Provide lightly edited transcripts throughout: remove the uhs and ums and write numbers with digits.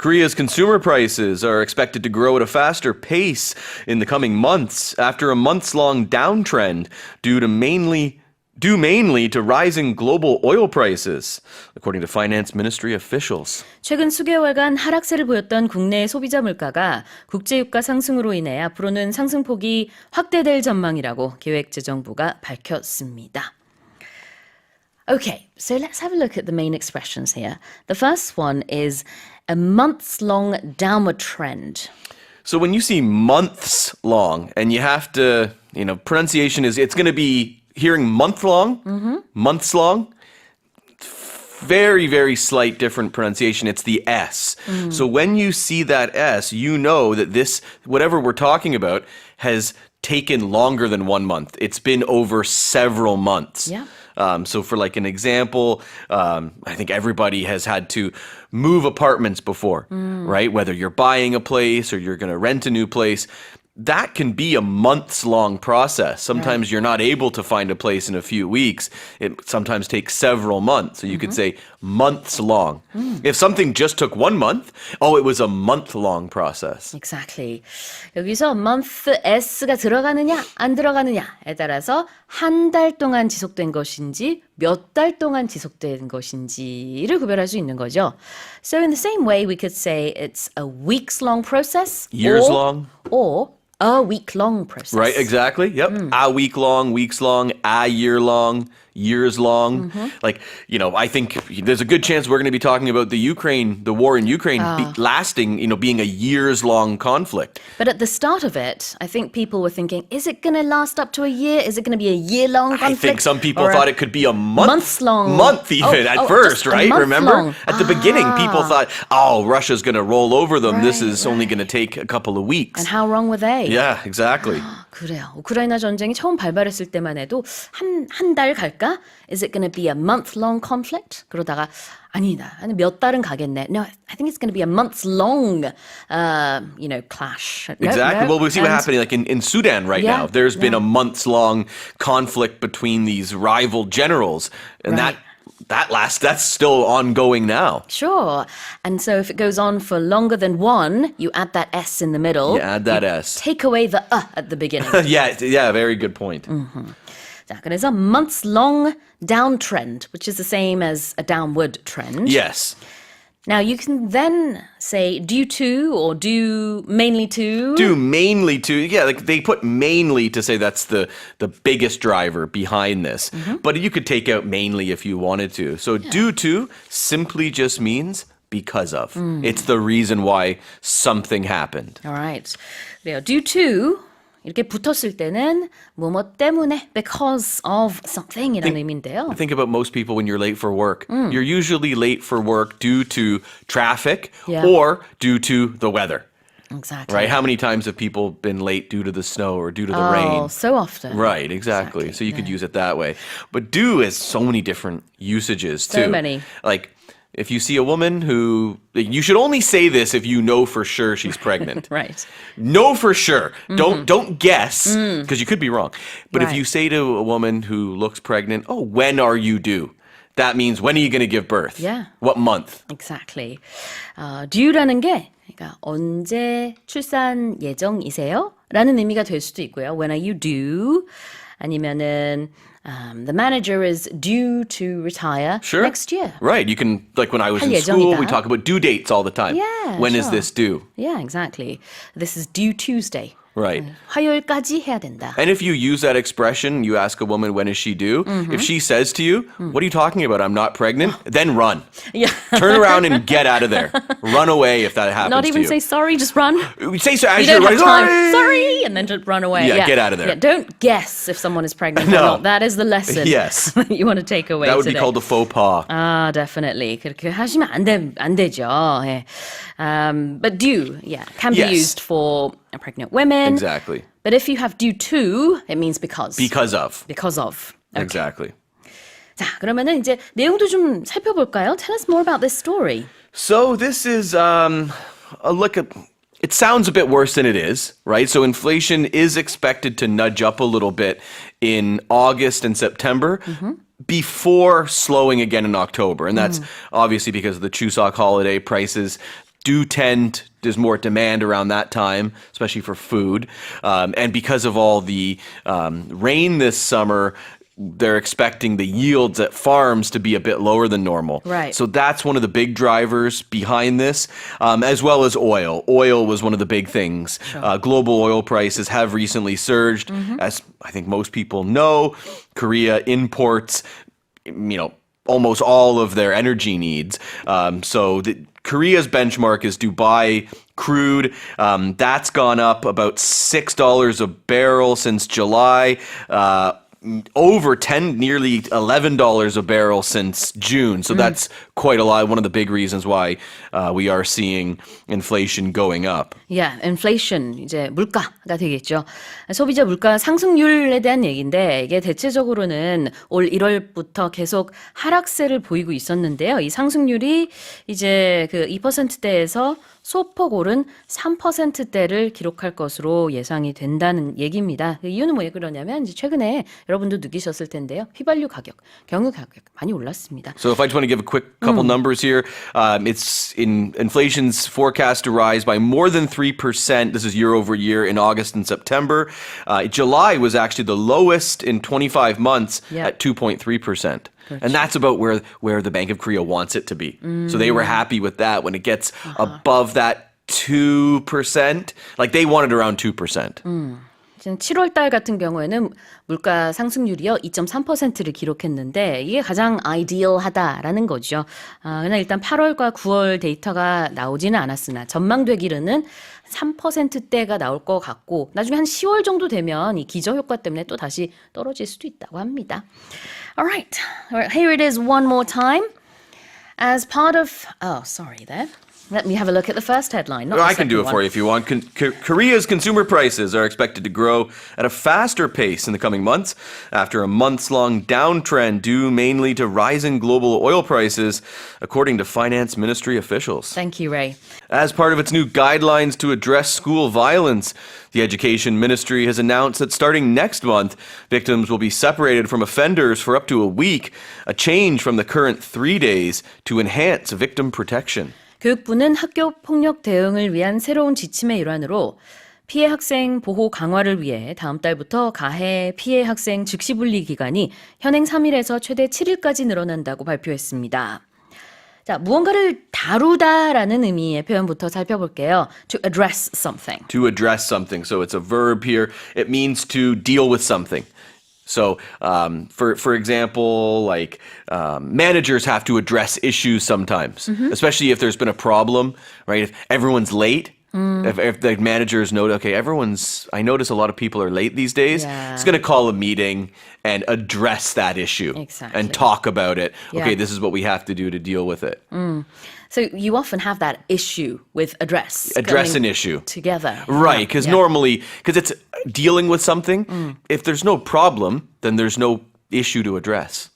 Korea's consumer prices are expected to grow at a faster pace in the coming months after a months-long downtrend due mainly to rising global oil prices, according to finance ministry officials. 최근 수개월간 하락세를 보였던 국내 소비자 물가가 국제유가 상승으로 인해 앞으로는 상승폭이 확대될 전망이라고 기획재정부가 밝혔습니다. Okay, so let's have a look at the main expressions here. The first one is a months-long downward trend. So when you see months long, and you have to, pronunciation it's going to be hearing month long, months long, very, very slight different pronunciation. It's the S. So when you see that S, you know that this, whatever we're talking about, has taken longer than 1 month. It's been over several months. Yeah. So for like an example, I think everybody has had to move apartments before, right? Whether you're buying a place or you're going to rent a new place, that can be a months-long process. Sometimes you're not able to find a place in a few weeks. It sometimes takes several months. So you could say months-long. If something just took 1 month, it was a month-long process. Exactly. 여기서 month S가 들어가느냐 안 들어가느냐에 따라서 한 달 동안 지속된 것인지 몇 달 동안 지속된 것인지를 구별할 수 있는 거죠. So in the same way, we could say it's a weeks-long process. Years-long. Or a week-long process. Right, exactly. Yep. A week long, weeks long, a year long, years long. Like, I think there's a good chance we're going to be talking about the war in Ukraine lasting, being a years long conflict. But at the start of it, I think people were thinking, is it going to last up to a year? Is it going to be a year-long conflict? I think some people thought it could be a months-long. Month even at first, right? Remember? Long. At the beginning, people thought, Russia's going to roll over them. This is only going to take a couple of weeks. And how wrong were they? Yeah, exactly. 그래요. 우크라이나 전쟁이 처음 발발했을 때만 해도 한 달 갈까? Is it going to be a month-long conflict? 그러다가 아니다. 몇 달은 가겠네. No, I think it's going to be a months-long, clash. Exactly. Well, we see what's happening like in Sudan right now. There's been a months-long conflict between these rival generals, and that's still ongoing now. Sure. And so if it goes on for longer than one, you add that S in the middle. Yeah, add that S. Take away the at the beginning. yeah, very good point. 자, 그래서 months-long downtrend, which is the same as a downward trend. Yes. Now, you can then say due to or due mainly to. Due mainly to, like they put mainly to say that's the biggest driver behind this. But you could take out mainly if you wanted to. So due to simply just means because of. It's the reason why something happened. All right. 그래요. Due to 이렇게 붙었을 때는 뭐뭐 때문에 because of something이라는 의미인데요. Think about most people when you're late for work. You're usually late for work due to traffic or due to the weather. Exactly. Right? How many times have people been late due to the snow or due to the rain? Oh, so often. Right, exactly. So you could use it that way. But due has so many different usages too. So many. Like if you see a woman who, you should only say this if you know for sure she's pregnant. Right. Know for sure. Don't guess, because you could be wrong. But if Right. you say to a woman who looks pregnant, when are you due? That means when are you going to give birth? Yeah. What month? Exactly. due라는 게 그러니까 언제 출산 예정이세요? 라는 의미가 될 수도 있고요. When are you due? 아니면은 the manager is due to retire next year. Right. You can, like when I was 할 in school, 예정이다. we talk about due dates all the time. Yeah, When is sure. this due? Yeah, exactly. This is due Tuesday. Right. 화요일까지 해야 된다. And if you use that expression, you ask a woman, when is she due? If she says to you, what are you talking about? I'm not pregnant. Then run. Yeah. Turn around and get out of there. Run away if that happens Not to even you. say sorry, just run. Say so as You you're don't have running. time. Sorry, and then just run away. Yeah, get out of there. Yeah, don't guess if someone is pregnant No. or not. That is the lesson. Yes. that you want to take away That would today. be called a faux pas. Definitely. 그렇게 하시면 안 되죠. 예. But due, can be Yes. used for pregnant women. Exactly. But if you have due to, it means because. Because of. Because of. Okay. Exactly. 자, 그러면은 이제 내용도 좀 살펴볼까요? Tell us more about this story. So this is a look at. It sounds a bit worse than it is, right? So inflation is expected to nudge up a little bit in August and September before slowing again in October. And that's obviously because of the Chuseok holiday. Prices there's more demand around that time, especially for food. And because of all the rain this summer, they're expecting the yields at farms to be a bit lower than normal. Right. So that's one of the big drivers behind this, as well as oil. Oil was one of the big things. Sure. Global oil prices have recently surged. As I think most people know, Korea imports, almost all of their energy needs. Korea's benchmark is Dubai crude. That's gone up about $6 a barrel since July. Over nearly $11 a barrel since June. So that's quite a lot. One of the big reasons why we are seeing inflation going up. Yeah, inflation, 이제 물가가 되겠죠. 소비자 물가 상승률에 대한 얘기인데 이게 대체적으로는 올 1월부터 계속 하락세를 보이고 있었는데요. 이 상승률이 이제 그 2%대에서 소폭 오른 3%대를 기록할 것으로 예상이 된다는 얘기입니다. 그 이유는 왜 그러냐면 이제 최근에 여러분도 느끼셨을 텐데요. 휘발유 가격, 경유 가격 많이 올랐습니다. So if I just want to give a quick couple numbers here, inflation's forecast to rise by more than 3%. This is year over year in August and September. July was actually the lowest in 25 months at 2.3%. And that's about where the Bank of Korea wants it to be. So they were happy with that. When it gets above that 2%, like they wanted around 2%. 지금 7월 달 같은 경우에는 물가 상승률이요 2.3%를 기록했는데 이게 가장 아이디얼하다라는 거죠. 그냥 일단 8월과 9월 데이터가 나오지는 않았으나 전망되기로는 3%대가 나올 것 같고 나중에 한 10월 정도 되면 이 기저효과 때문에 또 다시 떨어질 수도 있다고 합니다. Alright, here it is one more time. As part of... Oh, sorry there. Let me have a look at the first headline. I can do it for you if you want. Korea's consumer prices are expected to grow at a faster pace in the coming months after a months-long downtrend due mainly to rising global oil prices, according to finance ministry officials. Thank you, Ray. As part of its new guidelines to address school violence, the Education Ministry has announced that starting next month, victims will be separated from offenders for up to a week, a change from the current 3 days to enhance victim protection. 교육부는 학교 폭력 대응을 위한 새로운 지침의 일환으로 피해 학생 보호 강화를 위해 다음 달부터 가해 피해 학생 즉시 분리 기간이 현행 3일에서 최대 7일까지 늘어난다고 발표했습니다. 자, 무언가를 다루다라는 의미의 표현부터 살펴볼게요. To address something. To address something. So it's a verb here. It means to deal with something. So, for example, like managers have to address issues sometimes, especially if there's been a problem, right? If everyone's late, if the managers note, okay, I notice a lot of people are late these days. Yeah. It's going to call a meeting and address that issue and talk about it. Okay, Yeah. this is what we have to do to deal with it. So you often have that issue with address. Address an issue. Together. Right, because normally, because it's dealing with something, if there's no problem, then there's no issue to address.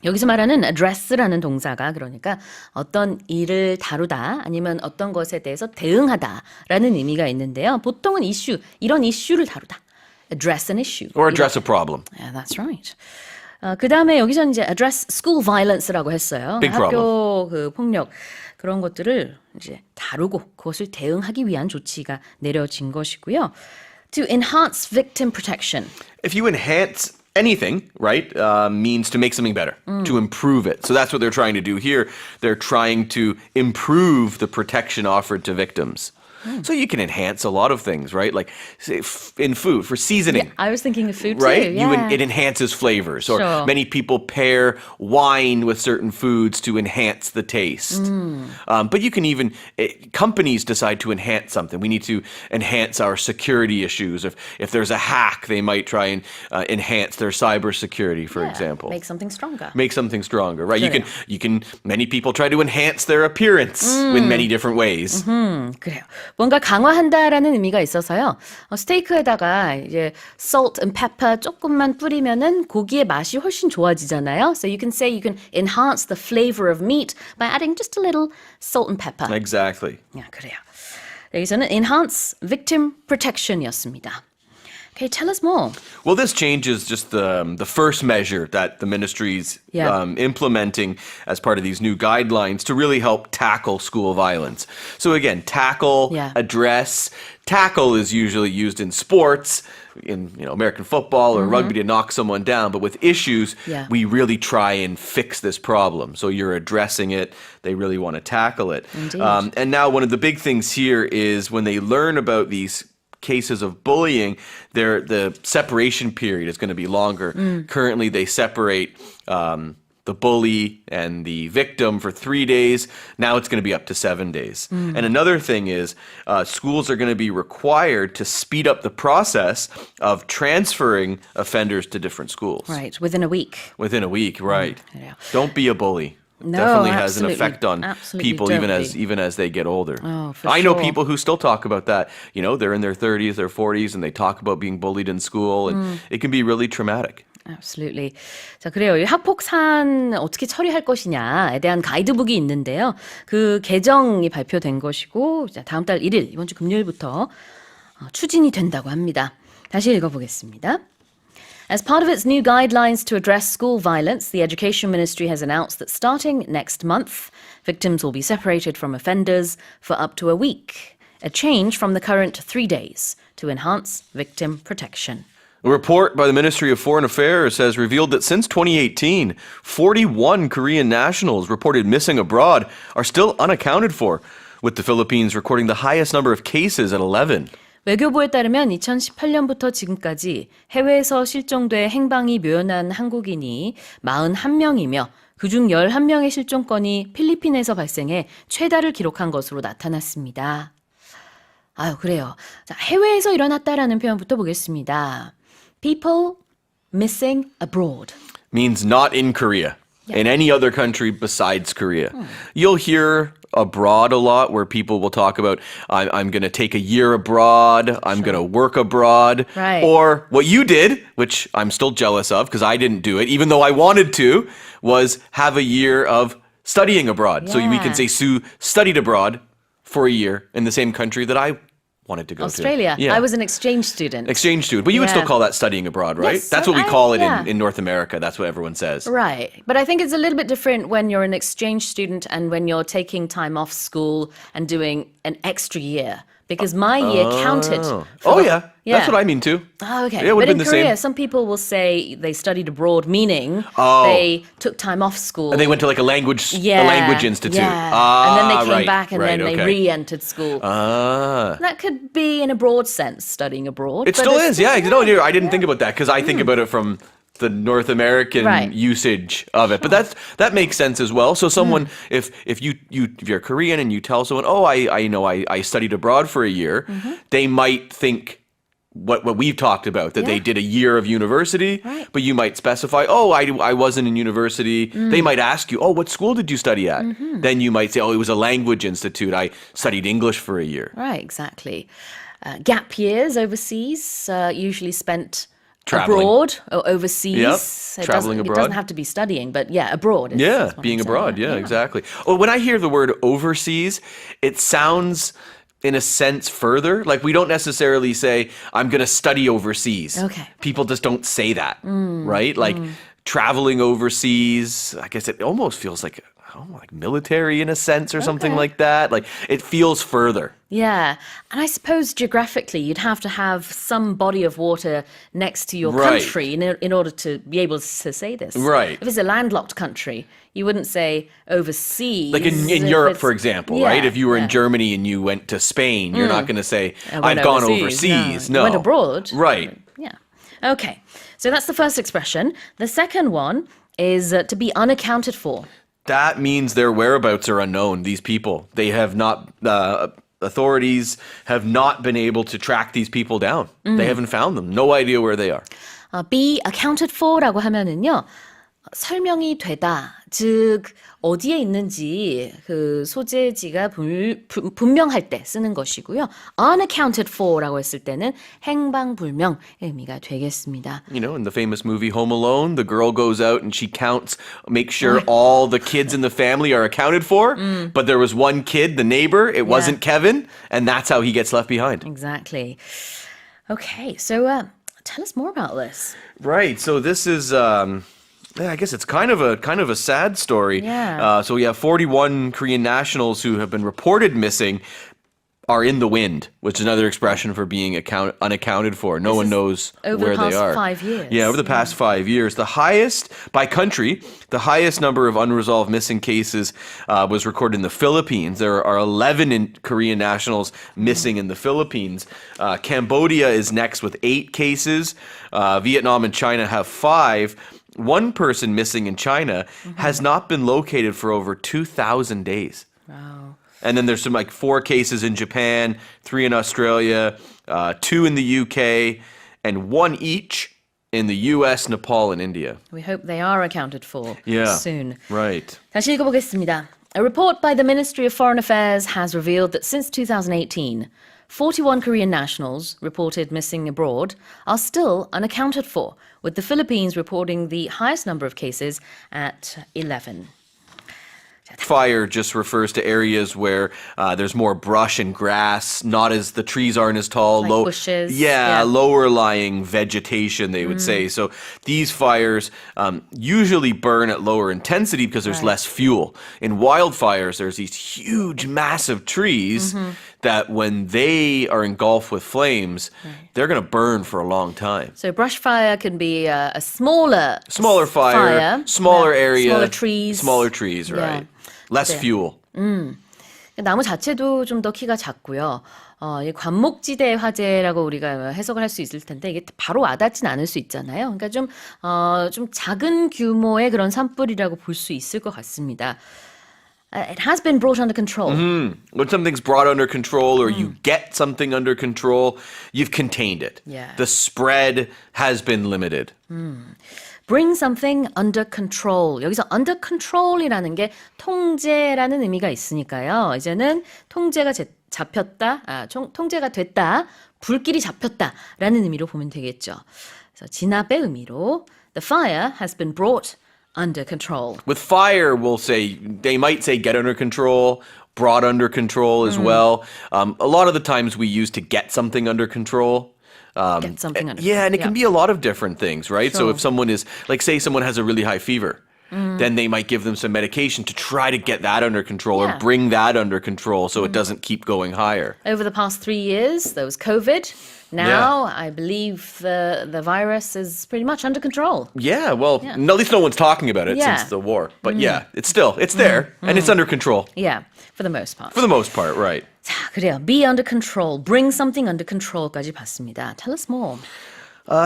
여기서 말하는 address라는 동사가 그러니까 어떤 일을 다루다 아니면 어떤 것에 대해서 대응하다라는 의미가 있는데요. 보통은 이런 이슈를 다루다. Address an issue. Or address a problem. Yeah, that's right. 그 다음에 여기서 이제 address school violence라고 했어요. Big 학교 그 폭력 그런 것들을 이제 다루고 그것을 대응하기 위한 조치가 내려진 것이고요. To enhance victim protection. If you enhance anything, right, means to make something better, to improve it. So that's what they're trying to do here. They're trying to improve the protection offered to victims. So you can enhance a lot of things, right? Like say, in food, for seasoning. Yeah, I was thinking of food right? too. Yeah. It enhances flavors. Or Sure. many people pair wine with certain foods to enhance the taste. But you can even, companies decide to enhance something. We need to enhance our security issues. If there's a hack, they might try and enhance their cybersecurity, for example. Make something stronger. Make something stronger, right? 그래요. Many people try to enhance their appearance in many different ways. 그래요. 뭔가 강화한다라는 의미가 있어서요. 스테이크에다가 이제 salt and pepper 조금만 뿌리면은 고기의 맛이 훨씬 좋아지잖아요. So you can say you can enhance the flavor of meat by adding just a little salt and pepper. Exactly. 그래요. 여기서는 enhance victim protection이었습니다. Okay, tell us more. Well, this change is just the first measure that the ministry's implementing as part of these new guidelines to really help tackle school violence. So again, tackle, address. Tackle is usually used in sports, in American football or rugby to knock someone down. But with issues, we really try and fix this problem. So you're addressing it. They really want to tackle it. And now one of the big things here is when they learn about these cases of bullying, the separation period is going to be longer. Currently, they separate the bully and the victim for 3 days. Now it's going to be up to 7 days. And another thing is schools are going to be required to speed up the process of transferring offenders to different schools. Right, within a week. Within a week, right. Don't be a bully. No, definitely has an effect on people even as they get older. Oh, for I know sure. people who still talk about that. They're in their 30s, their 40s, and they talk about being bullied in school, and it can be really traumatic. Absolutely. 자, 그래요. 이 학폭산 어떻게 처리할 것이냐에 대한 가이드북이 있는데요. 그 개정이 발표된 것이고 다음 달 1일, 이번 주 금요일부터 추진이 된다고 합니다. 다시 읽어보겠습니다. As part of its new guidelines to address school violence, the Education Ministry has announced that starting next month, victims will be separated from offenders for up to a week, a change from the current 3 days to enhance victim protection. A report by the Ministry of Foreign Affairs has revealed that since 2018, 41 Korean nationals reported missing abroad are still unaccounted for, with the Philippines recording the highest number of cases at 11. 외교부에 따르면 2018년부터 지금까지 해외에서 실종돼 행방이 묘연한 한국인이 41명이며 그중 11명의 실종 건이 필리핀에서 발생해 최다를 기록한 것으로 나타났습니다. 아유, 그래요. 자, 해외에서 일어났다라는 표현부터 보겠습니다. People missing abroad. Means not in Korea. In any other country besides Korea. You'll hear abroad a lot where people will talk about, I'm going to take a year abroad, I'm going to work abroad. Right. Or what you did, which I'm still jealous of because I didn't do it, even though I wanted to, was have a year of studying abroad. So we can say Sue studied abroad for a year in the same country that I wanted to go Australia. to. Yeah. I was an exchange student. Exchange student. But you would still call that studying abroad, right? Yes, That's what we call it yeah. in North America. That's what everyone says. Right. But I think it's a little bit different when you're an exchange student and when you're taking time off school and doing an extra year. Because my year counted. Oh, yeah. That's what I mean, too. Oh, okay. Yeah, it would but have in been the Korea, same. some people will say they studied abroad, meaning they took time off school. And they went to like a language institute. Yeah. And then they came back and then they okay. re-entered school. That could be in a broad sense, studying abroad. It still is, yeah. No, I didn't think about that because I think about it from the North American usage of it. But that makes sense as well. So someone, if you're Korean and you tell someone, I studied abroad for a year, they might think what we've talked about, that they did a year of university, but you might specify, I wasn't in university. They might ask you, what school did you study at? Then you might say, it was a language institute. I studied English for a year. Right, exactly. Gap years overseas, usually spent Traveling. abroad or overseas. Yep. Traveling abroad. It doesn't have to be studying, but abroad. Is what being I'm abroad. saying. Yeah, exactly. Well, when I hear the word overseas, it sounds, in a sense, further. Like we don't necessarily say, I'm going to study overseas. Okay. People just don't say that, right? Like traveling overseas, I guess it almost feels like military in a sense or something like that. Like it feels further. Yeah. And I suppose geographically, you'd have to have some body of water next to your country in order to be able to say this. Right. If it's a landlocked country, you wouldn't say overseas. Like in Europe, for example, right? If you were in Germany and you went to Spain, you're not going to say, I've gone overseas. No. You went abroad. Right. Yeah. Okay. So that's the first expression. The second one is to be unaccounted for. That means their whereabouts are unknown. These people, they have not, authorities have not been able to track these people down. They haven't found them. No idea where they are. Be accounted for라고 하면은요. 설명이 되다. 즉 어디에 있는지 그 소재지가 분명할 때 쓰는 것이고요. unaccounted for라고 했을 때는 행방불명의 의미가 되겠습니다. You know, in the famous movie Home Alone, the girl goes out and she counts, make sure all the kids in the family are accounted for, but there was one kid, the neighbor, it wasn't Kevin, and that's how he gets left behind. Exactly. Okay, so Tell us more about this. Right. So this is, I guess it's kind of a sad story. Yeah. So we have 41 Korean nationals who have been reported missing. Are in the wind, which is another expression for being unaccounted for. No one knows where they are. Over the past 5 years. Yeah, over the past 5 years. The highest, by country, the highest number of unresolved missing cases was recorded in the Philippines. There are 11 Korean nationals missing in the Philippines. Cambodia is next with 8 cases. Vietnam and China have 5. One person missing in China has not been located for over 2,000 days. Wow. And then there's some 4 cases in Japan, 3 in Australia, 2 in the UK, and 1 each in the US, Nepal, and India. We hope they are accounted for soon. Right. 다시 읽어보겠습니다. A report by the Ministry of Foreign Affairs has revealed that since 2018, 41 Korean nationals reported missing abroad are still unaccounted for, with the Philippines reporting the highest number of cases at 11. Fire just refers to areas where there's more brush and grass, the trees aren't as tall. Like bushes. Yeah, lower lying vegetation, they would say. So these fires usually burn at lower intensity because there's less fuel. In wildfires, there's these huge, massive trees that when they are engulfed with flames, they're going to burn for a long time. So brush fire can be a smaller fire, smaller area, smaller trees, right. Less fuel. 나무 자체도 좀 더 키가 작고요. 이 관목지대 화재라고 우리가 해석을 할 수 있을 텐데 이게 바로 와닿진 않을 수 있잖아요. 그러니까 좀 작은 규모의 그런 산불이라고 볼 수 있을 것 같습니다. It has been brought under control. When something's brought under control or you get something under control, you've contained it. Yeah. The spread has been limited. Bring something under control. 여기서 under control이라는 게 통제라는 의미가 있으니까요. 이제는 통제가 잡혔다, 통제가 됐다, 불길이 잡혔다라는 의미로 보면 되겠죠. 그래서 진압의 의미로 the fire has been brought under control. With fire, they might say get under control, brought under control as well. A lot of the times we use to get something under control. Get something under Yeah, and it can be a lot of different things, right? Sure. So if someone is, say someone has a really high fever, then they might give them some medication to try to get that under control or bring that under control so it doesn't keep going higher. Over the past 3 years, there was COVID. Now, I believe the virus is pretty much under control. Yeah, well, at least no one's talking about it since the war. But it's there, and it's under control. Yeah, for the most part. For the most part, right. 자, 그래요. Be under control. Bring something under control까지 봤습니다. Tell us more.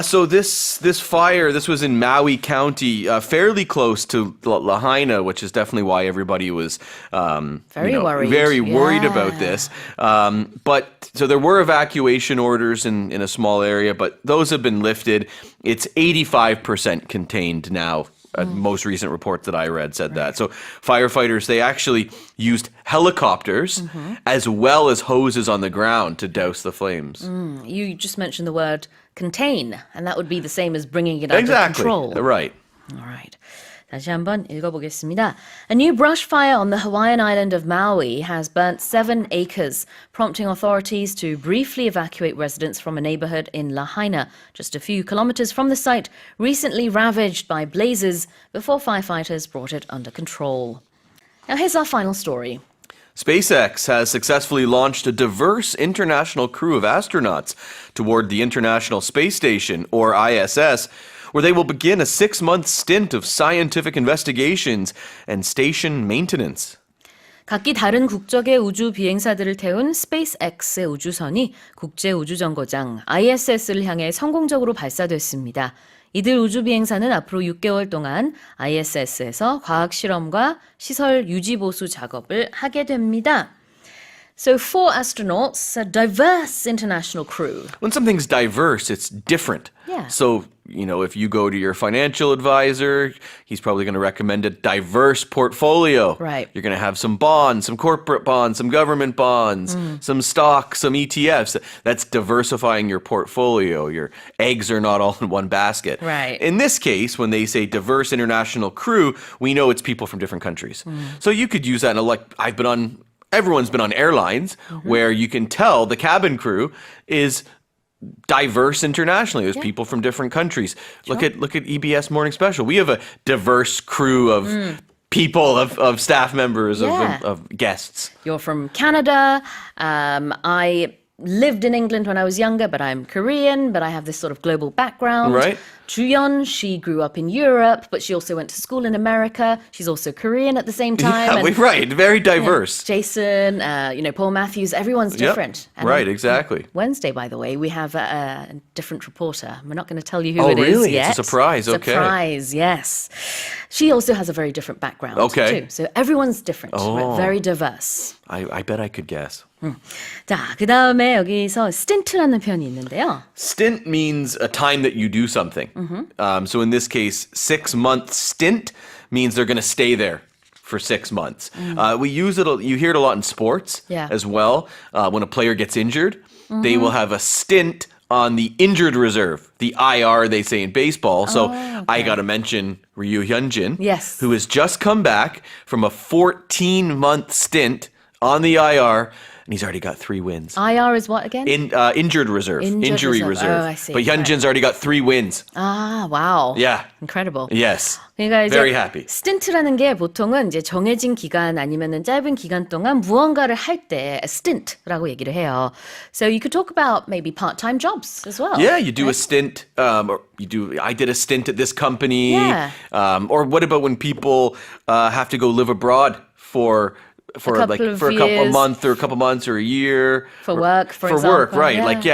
So this fire, this was in Maui County, fairly close to Lahaina, which is definitely why everybody was very worried about this. But so there were evacuation orders in a small area, but those have been lifted. It's 85% contained now. Most recent report that I read said that. So firefighters, they actually used helicopters as well as hoses on the ground to douse the flames. You just mentioned the word contain, and that would be the same as bringing it under control. Right. All right. 다시 한번 읽어보겠습니다. A new brush fire on the Hawaiian island of Maui has burnt 7 acres, prompting authorities to briefly evacuate residents from a neighborhood in Lahaina, just a few kilometers from the site, recently ravaged by blazes before firefighters brought it under control. Now here's our final story. SpaceX has successfully launched a diverse international crew of astronauts toward the International Space Station, or ISS, where they will begin a 6-month stint of scientific investigations and station maintenance. 각기 다른 국적의 우주 비행사들을 태운 스페이스X의 우주선이 국제우주정거장 ISS를 향해 성공적으로 발사됐습니다. 이들 우주 비행사는 앞으로 6개월 동안 ISS에서 과학 실험과 시설 유지 보수 작업을 하게 됩니다. So 4 astronauts, a diverse international crew. When something's diverse, it's different. Yeah. So, if you go to your financial advisor, he's probably going to recommend a diverse portfolio. Right. You're going to have some bonds, some corporate bonds, some government bonds, some stocks, some ETFs. That's diversifying your portfolio. Your eggs are not all in one basket. Right. In this case, when they say diverse international crew, we know it's people from different countries. So you could use that everyone's been on airlines where you can tell the cabin crew is diverse internationally. There's people from different countries. Look at EBS Morning Special. We have a diverse crew of people, of staff members, of guests. You're from Canada. I lived in England when I was younger, but I'm Korean, but I have this sort of global background. Right. Juyeon, she grew up in Europe, but she also went to school in America. She's also Korean at the same time. Yeah, right. Very diverse. Jason, Paul Matthews, everyone's different. Yep. Right, exactly. Wednesday, by the way, we have a different reporter. We're not going to tell you who it is really? yet. It's a surprise, okay. Surprise, yes. She also has a very different background, too. So everyone's different. We're very diverse. I bet I could guess. 자, 그 다음에 여기서 stin트라는 표현이 있는데요. Stint means a time that you do something. So in this case, 6-month stint means they're going to stay there for 6 months. We use it. You hear it a lot in sports as well. When a player gets injured, they will have a stint on the injured reserve, the IR they say in baseball. So I got to mention Ryu Hyunjin, who has just come back from a 14-month stint on the IR. And he's already got 3 wins. IR is what again? Injured reserve. Injury reserve. Oh, I see. But Hyunjin's already got 3 wins. 아, wow. Yeah. Incredible. Yes. 그러니까 이제 Very happy. 스틴트라는 게 보통은 이제 정해진 기간 아니면은 짧은 기간 동안 무언가를 할 때 stint라고 얘기를 해요. So you could talk about maybe part-time jobs as well. Yeah, you do a stint. I did a stint at this company. Yeah. Or what about when people have to go live abroad for a month or a couple months or a year for work, for example. work, right? Like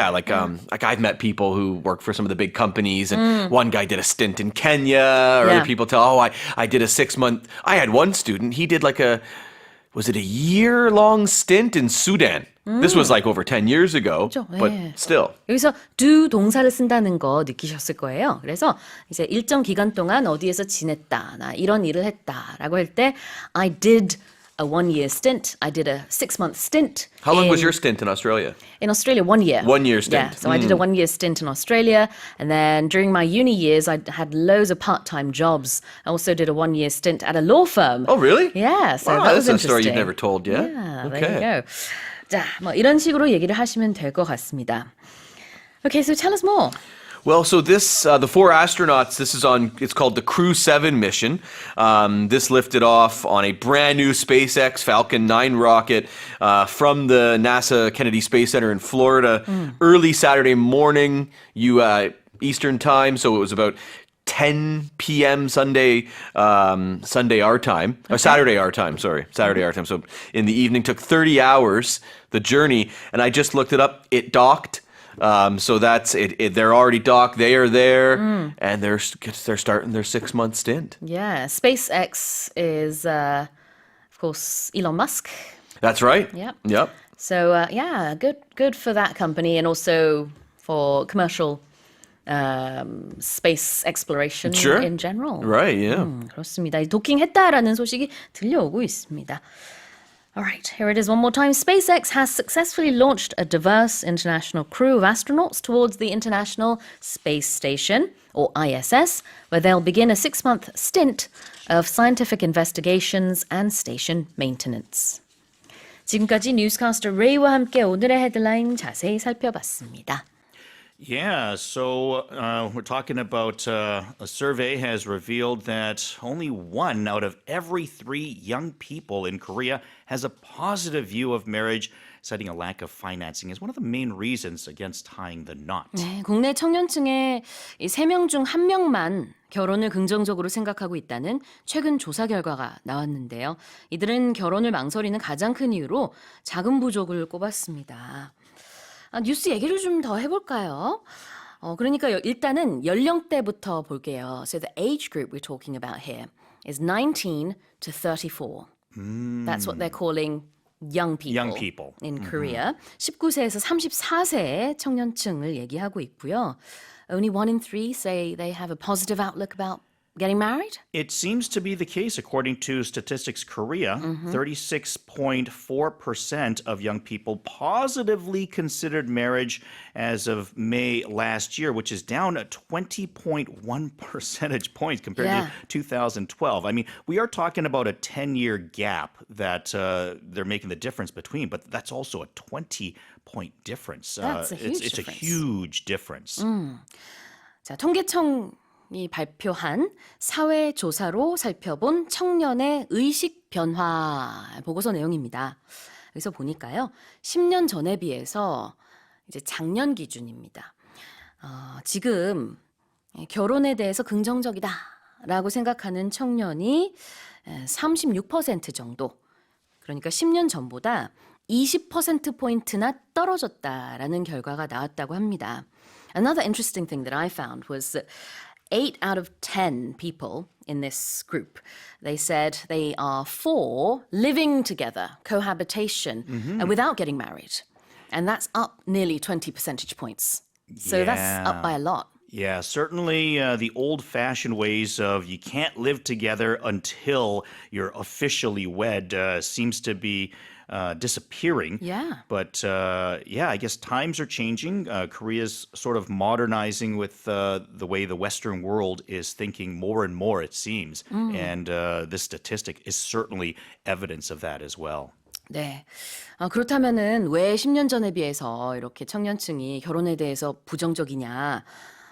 I've met people who work for some of the big companies, and one guy did a stint in Kenya, or other people tell, I did a 6-month. I had one student, he did was it a year-long stint in Sudan? This was like over 10 years ago, but still. 여기서 do 동사를 쓴다는 거 느끼셨을 거예요. 그래서 이제 일정 기간 동안 어디에서 지냈다, 나 이런 일을 했다라고 할 때 I did a 1-year stint. I did a 6-month stint. How long was your stint in Australia? In Australia, 1 year. 1 year stint. Yeah, so I did a 1-year stint in Australia. And then during my uni years, I had loads of part-time jobs. I also did a 1-year stint at a law firm. Oh, really? Yeah, so wow, that was that's a story interesting. you've never told yet. Yeah, okay. there you go. 자, 뭐 이런 식으로 얘기를 하시면 될 것 같습니다. Okay, so tell us more. Well, so this, the 4 astronauts, it's called the Crew 7 mission. This lifted off on a brand new SpaceX Falcon 9 rocket from the NASA Kennedy Space Center in Florida early Saturday morning, Eastern time. So it was about 10 p.m. Sunday our time, or Saturday our time, Saturday our time. So in the evening, took 30 hours, the journey, and I just looked it up. It docked. So that's it. They're already docked. They are there, and they're starting their 6-month stint. Yeah, SpaceX is, of course, Elon Musk. That's right. Yep. So good for that company, and also for commercial space exploration in general. Right. Yeah. 그렇습니다. 도킹했다라는 소식이 들려오고 있습니다. All right, here it is one more time. SpaceX has successfully launched a diverse international crew of astronauts towards the International Space Station, or ISS, where they'll begin a 6-month stint of scientific investigations and station maintenance. 지금까지 뉴스캐스터 레이와 함께 오늘의 헤드라인 자세히 살펴봤습니다. Yeah, so we're talking about a survey has revealed that only 1 out of every 3 young people in Korea has a positive view of marriage, citing a lack of financing as one of the main reasons against tying the knot. 네, 국내 청년층의 3명 중 1명만 결혼을 긍정적으로 생각하고 있다는 최근 조사 결과가 나왔는데요. 이들은 결혼을 망설이는 가장 큰 이유로 자금 부족을 꼽았습니다. 뉴스 얘기를 좀 더 해볼까요? 그러니까 일단은 연령대부터 볼게요. So the age group we're talking about here is 19 to 34. That's what they're calling young people in Korea. 19세에서 34세의 청년층을 얘기하고 있고요. Only 1 in 3 say they have a positive outlook about getting married? It seems to be the case according to Statistics Korea. 36.4% of young people positively considered marriage as of May last year, which is down 20.1 percentage points compared to 2012. I mean, we are talking about a 10-year gap that they're making the difference between, but that's also a 20-point difference. That's a huge it's difference. a huge difference. 자, 통계청이 발표한 사회 조사로 살펴본 청년의 의식 변화 보고서 내용입니다. 여기서 보니까요. 10년 전에 비해서 이제 작년 기준입니다. 지금 결혼에 대해서 긍정적이다라고 생각하는 청년이 36% 정도. 그러니까 10년 전보다 20%포인트나 떨어졌다라는 결과가 나왔다고 합니다. Another interesting thing that I found was that 8 out of 10 people in this group, they said they are for living together, cohabitation, without getting married. And that's up nearly 20 percentage points. So that's up by a lot. Yeah, certainly the old-fashioned ways of you can't live together until you're officially wed seems to be disappearing. Yeah. But I guess times are changing. Korea's sort of modernizing with the way the Western world is thinking more and more, it seems. And this statistic is certainly evidence of that as well. 네. 그렇다면은 왜 10년 전에 비해서 이렇게 청년층이 결혼에 대해서 부정적이냐?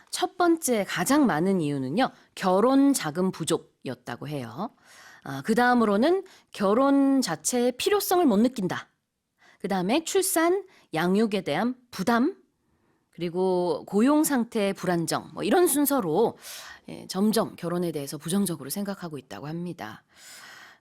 첫 번째 가장 많은 이유는요. 결혼 자금 부족이었다고 해요. 그 다음으로는 결혼 자체의 필요성을 못 느낀다. 그 다음에 출산, 양육에 대한 부담, 그리고 고용 상태의 불안정, 뭐 이런 순서로 점점 결혼에 대해서 부정적으로 생각하고 있다고 합니다.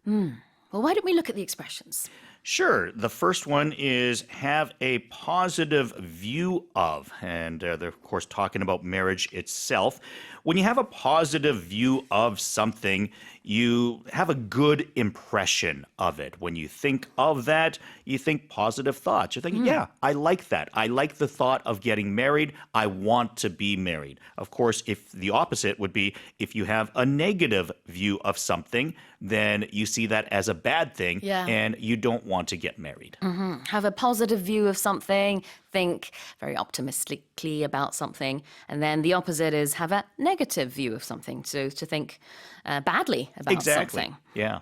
Well, why don't we look at the expressions? Sure. The first one is have a positive view of, and they're, of course, talking about marriage itself. When you have a positive view of something, you have a good impression of it. When you think of that, you think positive thoughts. You're thinking, yeah, I like that. I like the thought of getting married. I want to be married. Of course, if the opposite would be if you have a negative view of something, then you see that as a bad thing and you don't want to get married. Have a positive view of something, think very optimistically about something, and then the opposite is have a negative view of something, so to think badly about something. Yeah.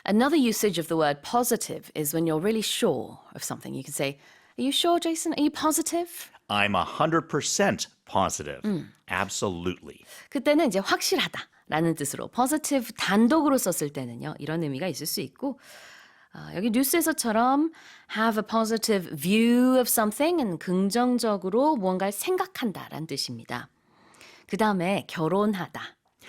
Another usage of the word positive is when you're really sure of something. You can say, are you sure, Jason? Are you positive? I'm 100% positive. Absolutely. 그때는 이제 확실하다라는 뜻으로 positive 단독으로 썼을 때는요. 이런 의미가 있을 수 있고 여기 뉴스에서처럼 have a positive view of something은 긍정적으로 무언가를 생각한다라는 뜻입니다. 그 다음에 결혼하다.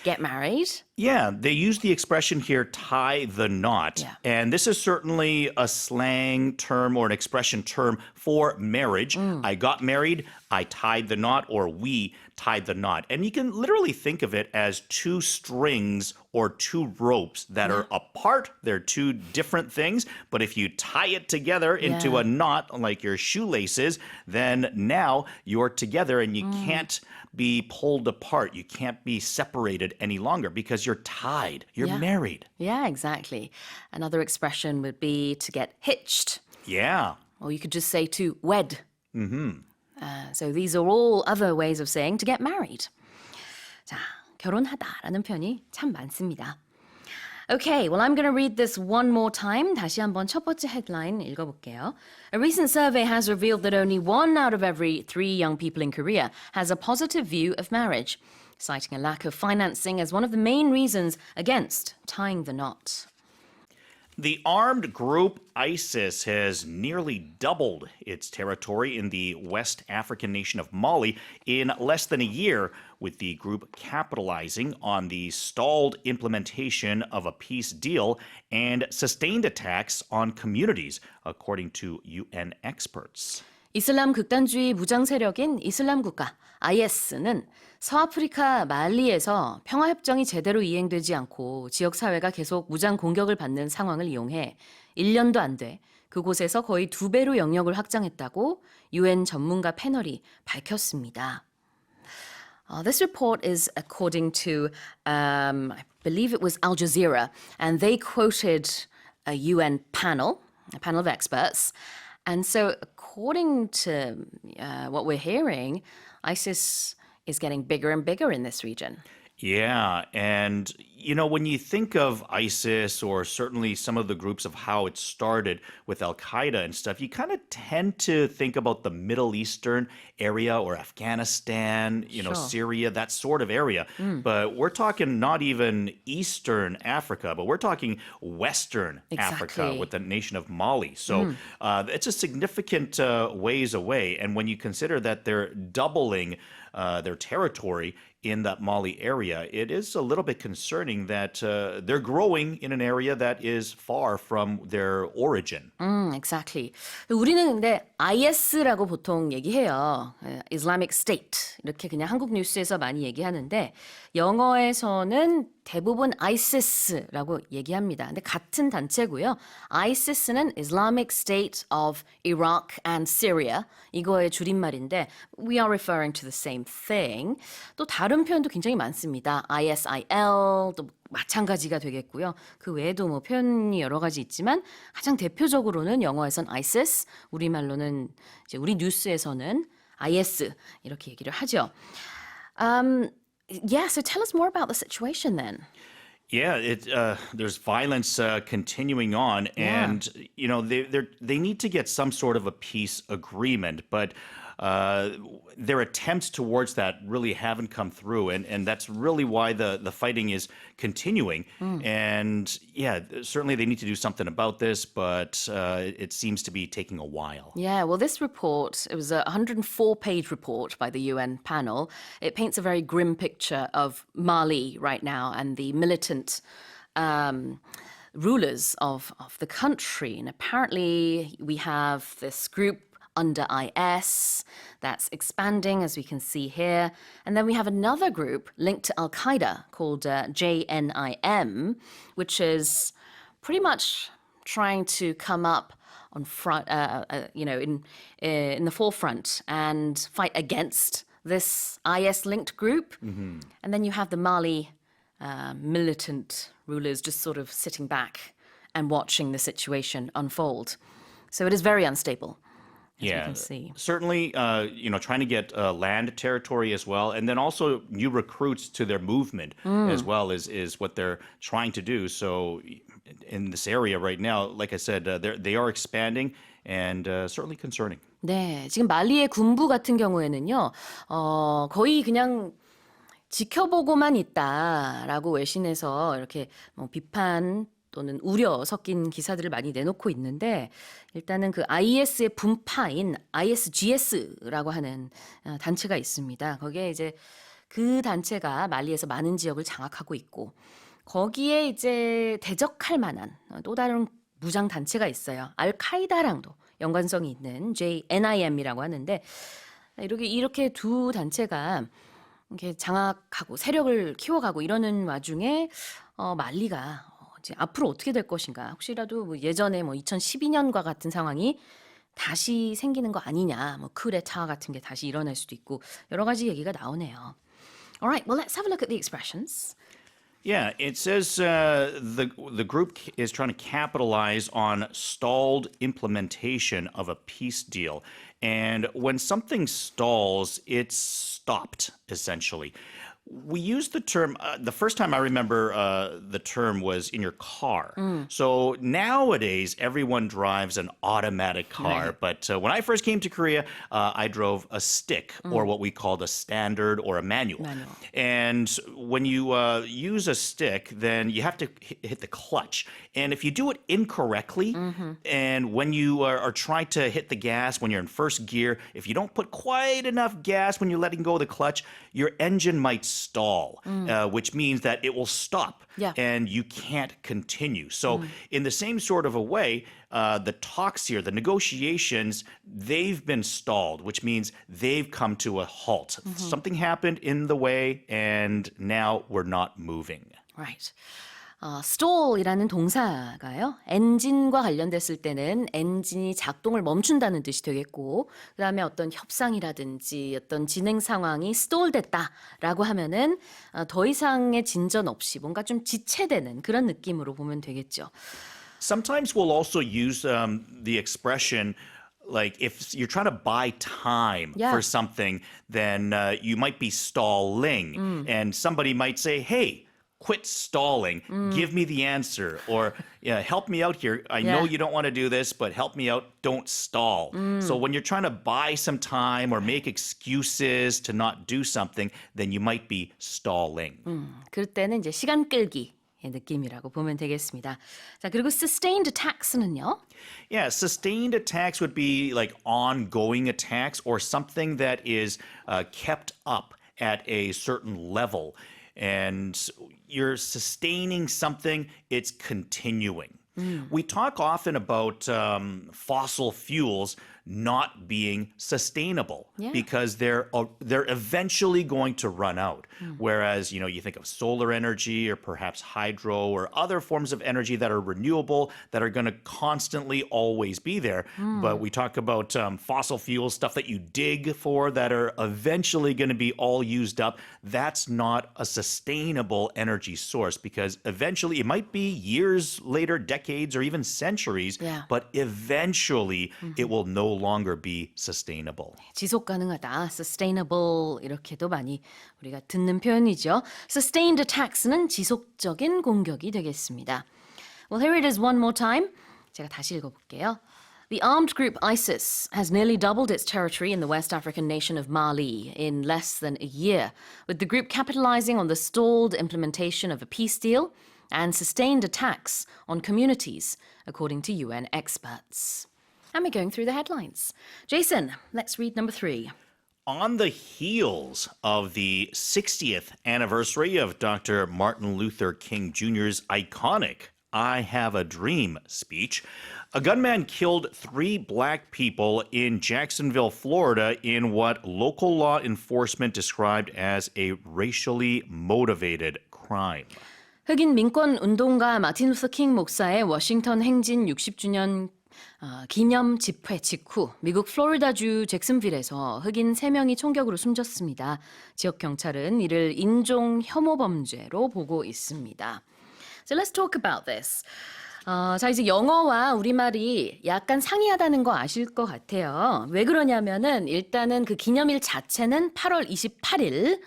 Get married. Yeah, they use the expression here, tie the knot. Yeah. And this is certainly a slang term or an expression term for marriage. I got married, I tied the knot, or we tied the knot. And you can literally think of it as two strings or two ropes that are apart. They're two different things. But if you tie it together into a knot, like your shoelaces, then now you're together and you can't be pulled apart. You can't be separated any longer because you're tied. You're married. Yeah, exactly. Another expression would be to get hitched. Yeah. Or you could just say to wed. So these are all other ways of saying to get married. 자, 결혼하다라는 표현이 참 많습니다. Okay, well, I'm going to read this one more time. 다시 한번 첫 번째 headline 읽어볼게요. A recent survey has revealed that only 1 out of every 3 young people in Korea has a positive view of marriage, citing a lack of financing as one of the main reasons against tying the knot. The armed group ISIS has nearly doubled its territory in the West African nation of Mali in less than a year, with the group capitalizing on the stalled implementation of a peace deal and sustained attacks on communities, according to UN experts. 이슬람 극단주의 무장 세력인 이슬람 국가 IS는 서아프리카 말리에서 평화협정이 제대로 이행되지 않고 지역 사회가 계속 무장 공격을 받는 상황을 이용해 1년도 안 돼 그곳에서 거의 2배로 영역을 확장했다고 UN 전문가 패널이 밝혔습니다. This report is according to, I believe it was Al Jazeera, and they quoted a UN panel, a panel of experts. And so according to what we're hearing, ISIS is getting bigger and bigger in this region. Yeah, and when you think of ISIS or certainly some of the groups of how it started with Al-Qaeda and stuff, you kind of tend to think about the Middle Eastern area or Afghanistan, Sure. Syria, that sort of area. But we're talking not even Eastern Africa, but we're talking Western Africa Exactly. with the nation of Mali. So it's a significant ways away. And when you consider that they're doubling their territory in that Mali area, it is a little bit concerning that they're growing in an area that is far from their origin. Exactly. 우리는 근데 IS라고 보통 얘기해요. Islamic State. 이렇게 그냥 한국 뉴스에서 많이 얘기하는데 영어에서는 대부분 ISIS라고 얘기합니다. 근데 같은 단체고요. ISIS는 Islamic State of Iraq and Syria. 이거의 줄임말인데 we are referring to the same thing. 또 다른 표현도 굉장히 많습니다. ISIL 또 마찬가지가 되겠고요. 그 외에도 뭐 표현이 여러 가지 있지만 가장 대표적으로는 영어에선 ISIS, 우리말로는 이제 우리 뉴스에서는 IS 이렇게 얘기를 하죠. Yeah, so tell us more about the situation then. Yeah, there's violence continuing on, and they need to get some sort of a peace agreement, but their attempts towards that really haven't come through, and that's really why the fighting is continuing. And yeah, certainly they need to do something about this, but it seems to be taking a while. Yeah, well, this report, it was a 104-page report by the UN panel. It paints a very grim picture of Mali right now and the militant rulers of the country. And apparently we have this group under IS that's expanding, as we can see here. And then we have another group linked to Al-Qaeda called JNIM, which is pretty much trying to come up on front, in the forefront and fight against this IS-linked group. And then you have the Mali militant rulers just sort of sitting back and watching the situation unfold. So it is very unstable. As we can see. Certainly, trying to get land territory as well, and then also new recruits to their movement as well is what they're trying to do. So in this area right now, like I said, they are expanding and certainly concerning. 네, 지금 말리의 군부 같은 경우에는요, 거의 그냥 지켜보고만 있다라고 외신에서 이렇게 뭐 비판 또는 우려 섞인 기사들을 많이 내놓고 있는데 일단은 그 IS의 분파인 ISGS라고 하는 단체가 있습니다. 거기에 이제 그 단체가 말리에서 많은 지역을 장악하고 있고 거기에 이제 대적할 만한 또 다른 무장 단체가 있어요. 알카이다랑도 연관성이 있는 JNIM이라고 하는데 이렇게 두 단체가 이렇게 장악하고 세력을 키워가고 이러는 와중에 말리가 이제 앞으로 어떻게 될 것인가? 혹시라도 뭐 예전에 뭐 2012년과 같은 상황이 다시 생기는 거 아니냐? 뭐 쿠데타 같은 게 다시 일어날 수도 있고 여러 가지 얘기가 나오네요. All right, well, let's have a look at the expressions. Yeah, it says the group is trying to capitalize on stalled implementation of a peace deal. And when something stalls, it's stopped, essentially. We use the term, the first time I remember the term was in your car. So nowadays, everyone drives an automatic car. Right. But when I first came to Korea, I drove a stick or what we called a standard or a manual. And when you use a stick, then you have to hit the clutch. And if you do it incorrectly, and when you are trying to hit the gas when you're in first gear, if you don't put quite enough gas when you're letting go of the clutch, your engine might stall, which means that it will stop and you can't continue. So in the same sort of a way, the talks here, the negotiations, they've been stalled, which means they've come to a halt. Something happened in the way and now we're not moving. Right. stall이라는 동사가요. 엔진과 관련됐을 때는 엔진이 작동을 멈춘다는 뜻이 되겠고 그다음에 어떤 협상이라든지 어떤 진행 상황이 stall됐다라고 하면은 더 이상의 진전 없이 뭔가 좀 지체되는 그런 느낌으로 보면 되겠죠. Sometimes we'll also use the expression like if you're trying to buy time Yeah. for something, then you might be stalling. And somebody might say, hey, quit stalling. Give me the answer. Or help me out here. I know Yeah. you don't want to do this, but help me out. Don't stall. So when you're trying to buy some time or make excuses to not do something, then you might be stalling. 그럴 때는 이제 시간 끌기의 느낌이라고 보면 되겠습니다. 자, 그리고 sustained attacks는요. Yeah, sustained attacks would be like ongoing attacks or something that is kept up at a certain level. And you're sustaining something, it's continuing. We talk often about fossil fuels not being sustainable because they're eventually going to run out. Whereas, you think of solar energy or perhaps hydro or other forms of energy that are renewable that are going to constantly always be there. But we talk about fossil fuels, stuff that you dig for that are eventually going to be all used up. That's not a sustainable energy source because eventually it might be years later, decades, or even centuries, but eventually it will no longer be sustainable. 지속 가능하다, sustainable 이렇게도 많이 우리가 듣는 표현이죠. Sustained attacks는 지속적인 공격이 되겠습니다. Well, here it is one more time. 제가 다시 읽어볼게요. The armed group ISIS has nearly doubled its territory in the West African nation of Mali in less than a year, with the group capitalizing on the stalled implementation of a peace deal and sustained attacks on communities, according to UN experts. And we're going through the headlines. Jason, let's read number 3. On the heels of the 60th anniversary of Dr. Martin Luther King Jr.'s iconic I Have a Dream speech, a gunman killed 3 black people in Jacksonville, Florida, in what local law enforcement described as a racially motivated crime. 흑인 민권 운동가 마틴 루터 킹 목사의 워싱턴 행진 60주년 기념 집회 직후 미국 플로리다주 잭슨빌에서 흑인 3명이 총격으로 숨졌습니다. 지역 경찰은 이를 인종 혐오 범죄로 보고 있습니다. So let's talk about this. 자, 이제 영어와 우리말이 약간 상이하다는 거 아실 것 같아요. 왜 그러냐면은 일단은 그 기념일 자체는 8월 28일,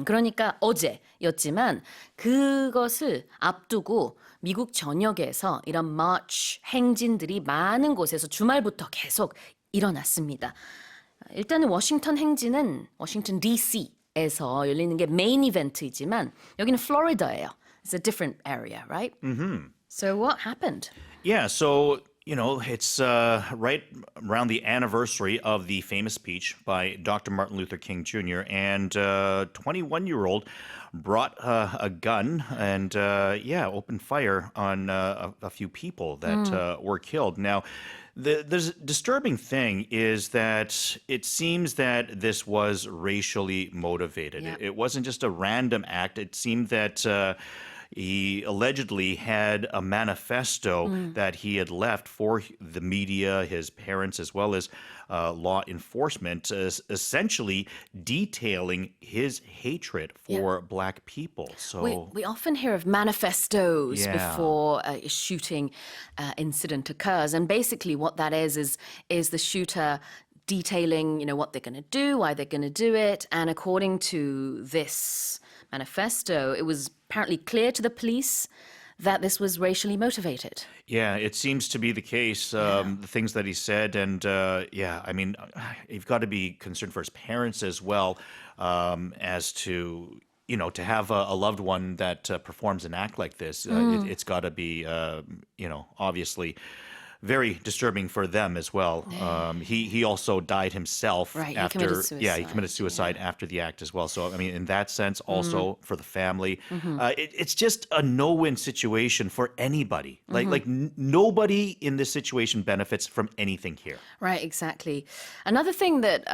그러니까 어제였지만 그것을 앞두고 미국 전역에서 이런 마치 행진들이 많은 곳에서 주말부터 계속 일어났습니다. 일단은 워싱턴 행진은 워싱턴 DC에서 열리는 게 메인 이벤트이지만 여기는 플로리다예요. It's a different area, right? So what happened? Yeah, so, it's right around the anniversary of the famous speech by Dr. Martin Luther King Jr. And a 21-year-old brought a gun and, opened fire on a few people that were killed. Now, the disturbing thing is that it seems that this was racially motivated. Yeah. It wasn't just a random act. It seemed that he allegedly had a manifesto that he had left for the media, his parents, as well as law enforcement, essentially detailing his hatred for black people. So We often hear of manifestos before a shooting incident occurs, and basically what that is the shooter detailing, what they're going to do, why they're going to do it, and according to this manifesto, it was apparently clear to the police that this was racially motivated. Yeah, it seems to be the case, the things that he said. And you've got to be concerned for his parents as well, as to, to have a loved one that performs an act like this. It's got to be, obviously very disturbing for them as well. He also died himself Right, after. he committed suicide. He committed suicide after the act as well. So in that sense, also for the family, it's just a no-win situation for anybody. Like nobody in this situation benefits from anything here. Right, exactly. Another thing that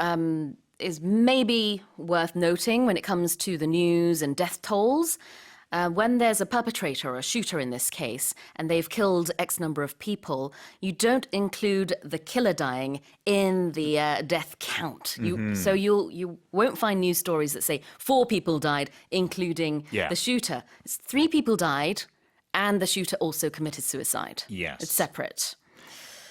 is maybe worth noting when it comes to the news and death tolls, when there's a perpetrator or a shooter in this case, and they've killed X number of people, you don't include the killer dying in the death count. So you won't find news stories that say 4 people died, including the shooter. It's 3 people died, and the shooter also committed suicide. Yes. It's separate.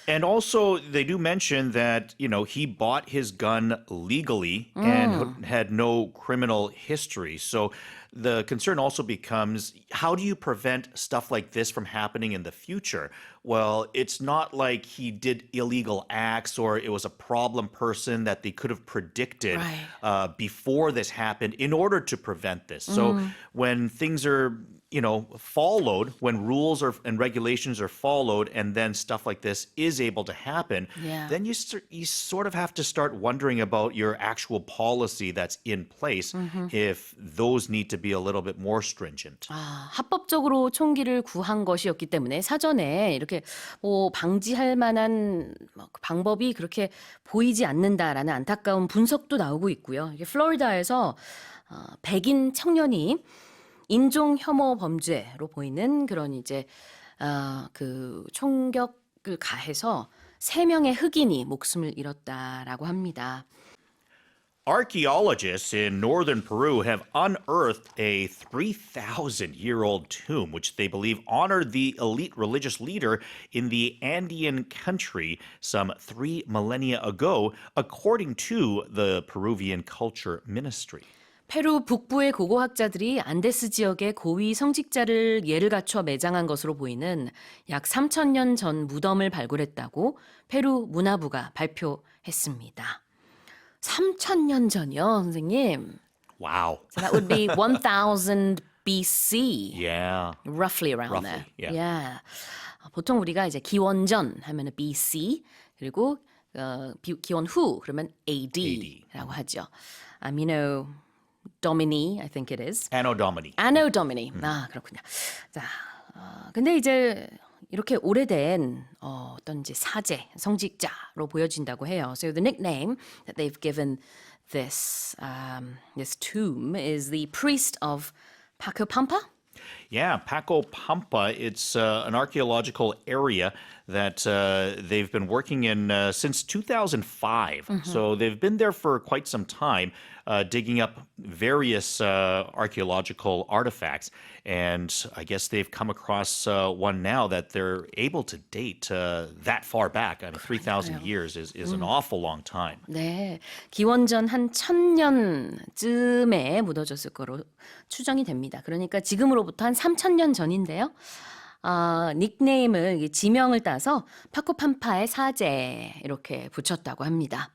And also, they do mention that, he bought his gun legally and had no criminal history. So the concern also becomes, how do you prevent stuff like this from happening in the future? Well, it's not like he did illegal acts or it was a problem person that they could have predicted before this happened in order to prevent this. So when things are followed, when rules and regulations are followed, and then stuff like this is able to happen, then you sort of have to start wondering about your actual policy that's in place if those need to be a little bit more stringent. 합법적으로 총기를 구한 것이었기 때문에 사전에 이렇게 방지할 만한 방법이 그렇게 보이지 않는다라는 안타까운 분석도 나오고 있고요. 이게 플로리다에서 백인 청년이 인종 혐오 범죄로 보이는 그런 이제 그 총격을 가해서 3명의 흑인이 목숨을 잃었다라고 합니다. Archaeologists in northern Peru have unearthed a 3,000-year-old tomb, which they believe honored the elite religious leader in the Andean country some 3 millennia ago, according to the Peruvian Culture Ministry. 페루 북부의 고고학자들이 안데스 지역의 고위 성직자를 예를 갖춰 매장한 것으로 보이는 약 3,000년 전 무덤을 발굴했다고 페루 문화부가 발표했습니다. 3,000년 전이요, 선생님. Wow. So that would be 1,000 BC. Yeah. Roughly around Roughly, there. yeah. 보통 우리가 이제 기원전 하면은 BC 그리고 기원 후 그러면 AD라고 하죠. Amino Domini, I think it is. Anno Domini. Anno Domini. 그렇군요. 자, 근데 이제 이렇게 오래된 어떤 이제 사제, 성직자로 보여진다고 해요. So the nickname that they've given this this tomb is the priest of Paco Pampa. Yeah, Paco Pampa. It's an archaeological area that they've been working in since 2005. So they've been there for quite some time, digging up various archaeological artifacts. And I guess they've come across one now that they're able to date that far back. I mean, 3,000 years is an awful long time. 네, 기원전 한 1,000년쯤에 묻어졌을 거로 추정이 됩니다. 그러니까 지금으로부터 한 3,000년 전인데요. 닉네임을 지명을 따서 파코팜파의 사제 이렇게 붙였다고 합니다.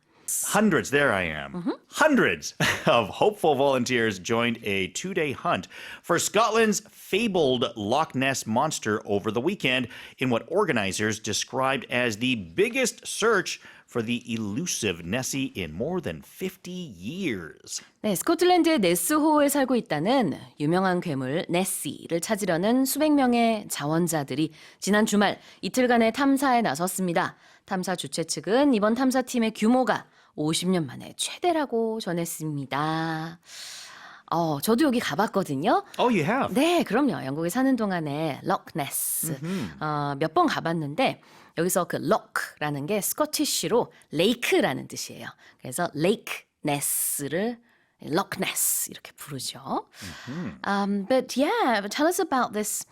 Hundreds, there I am. Hundreds of hopeful volunteers joined a 2-day hunt for Scotland's fabled Loch Ness Monster over the weekend in what organizers described as the biggest search for the elusive Nessie in more than 50 years. 네, 스코틀랜드의 네스호에 살고 있다는 유명한 괴물 네시를 찾으려는 수백 명의 자원자들이 지난 주말 이틀간의 탐사에 나섰습니다. 탐사 주최 측은 이번 탐사팀의 규모가 50년 만에 최대라고 전했습니다. 저도 여기 가봤거든요. Oh, you have? 네, 그럼요. 영국에 사는 동안에 록네스 몇 번 가봤는데 여기서 그 록라는 게 스코티쉬로 레이크라는 뜻이에요. 그래서 레이크 네스를 록네스 이렇게 부르죠. But yeah, tell us about this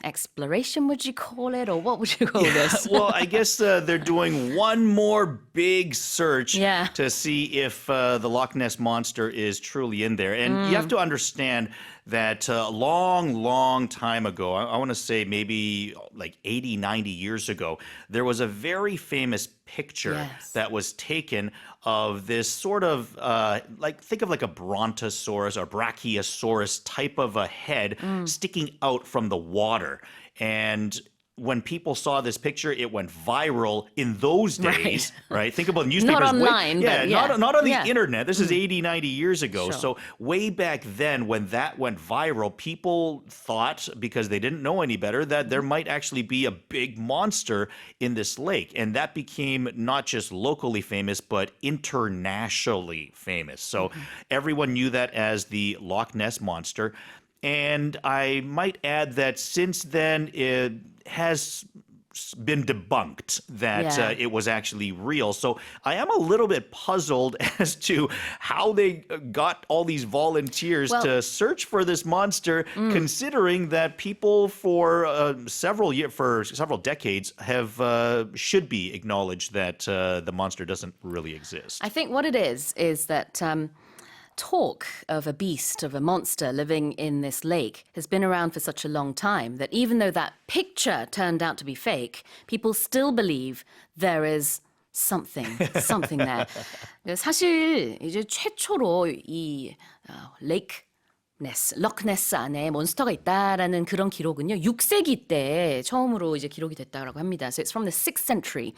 exploration, would you call it, or what would you call this? Well, I guess they're doing one more big search to see if the Loch Ness Monster is truly in there. And you have to understand that a long time ago, I want to say maybe like 80, 90 years ago, there was a very famous picture that was taken of this sort of, think of like a brontosaurus or brachiosaurus type of a head sticking out from the water. And when people saw this picture, it went viral in those days, right? Think about newspapers. Not online, but not on the internet. This is 80, 90 years ago. Sure. So way back then, when that went viral, people thought, because they didn't know any better, that there might actually be a big monster in this lake. And that became not just locally famous, but internationally famous. So everyone knew that as the Loch Ness Monster. And I might add that since then it has been debunked that Yeah. it was actually real. So I am a little bit puzzled as to how they got all these volunteers Well- to search for this monster, considering that people for several decades have should be acknowledged that the monster doesn't really exist. I think what it is that talk of a beast, of a monster living in this lake has been around for such a long time that even though that picture turned out to be fake, people still believe there is something there. 사실 이제 최초로 이 럭네스 안에 몬스터가 있다라는 그런 기록은요. 6세기 때 처음으로 이제 기록이 됐다고 합니다. So it's from the 6th century.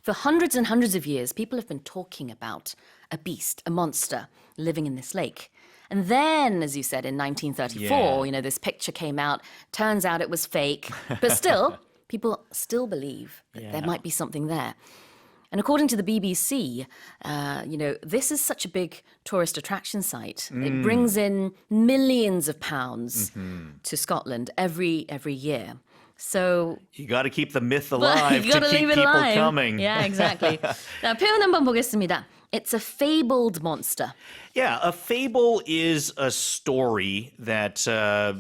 For hundreds and hundreds of years, people have been talking about a beast, a monster living in this lake. And then, as you said, in 1934, Yeah. this picture came out. Turns out it was fake. But still, people still believe that there might be something there. And according to the BBC, this is such a big tourist attraction site. It brings in millions of pounds to Scotland every year. So You got to keep the myth alive you to gotta keep leave it people alive. coming. Yeah, exactly. 자, 표현 한번 보겠습니다. It's a fabled monster. Yeah, a fable is a story that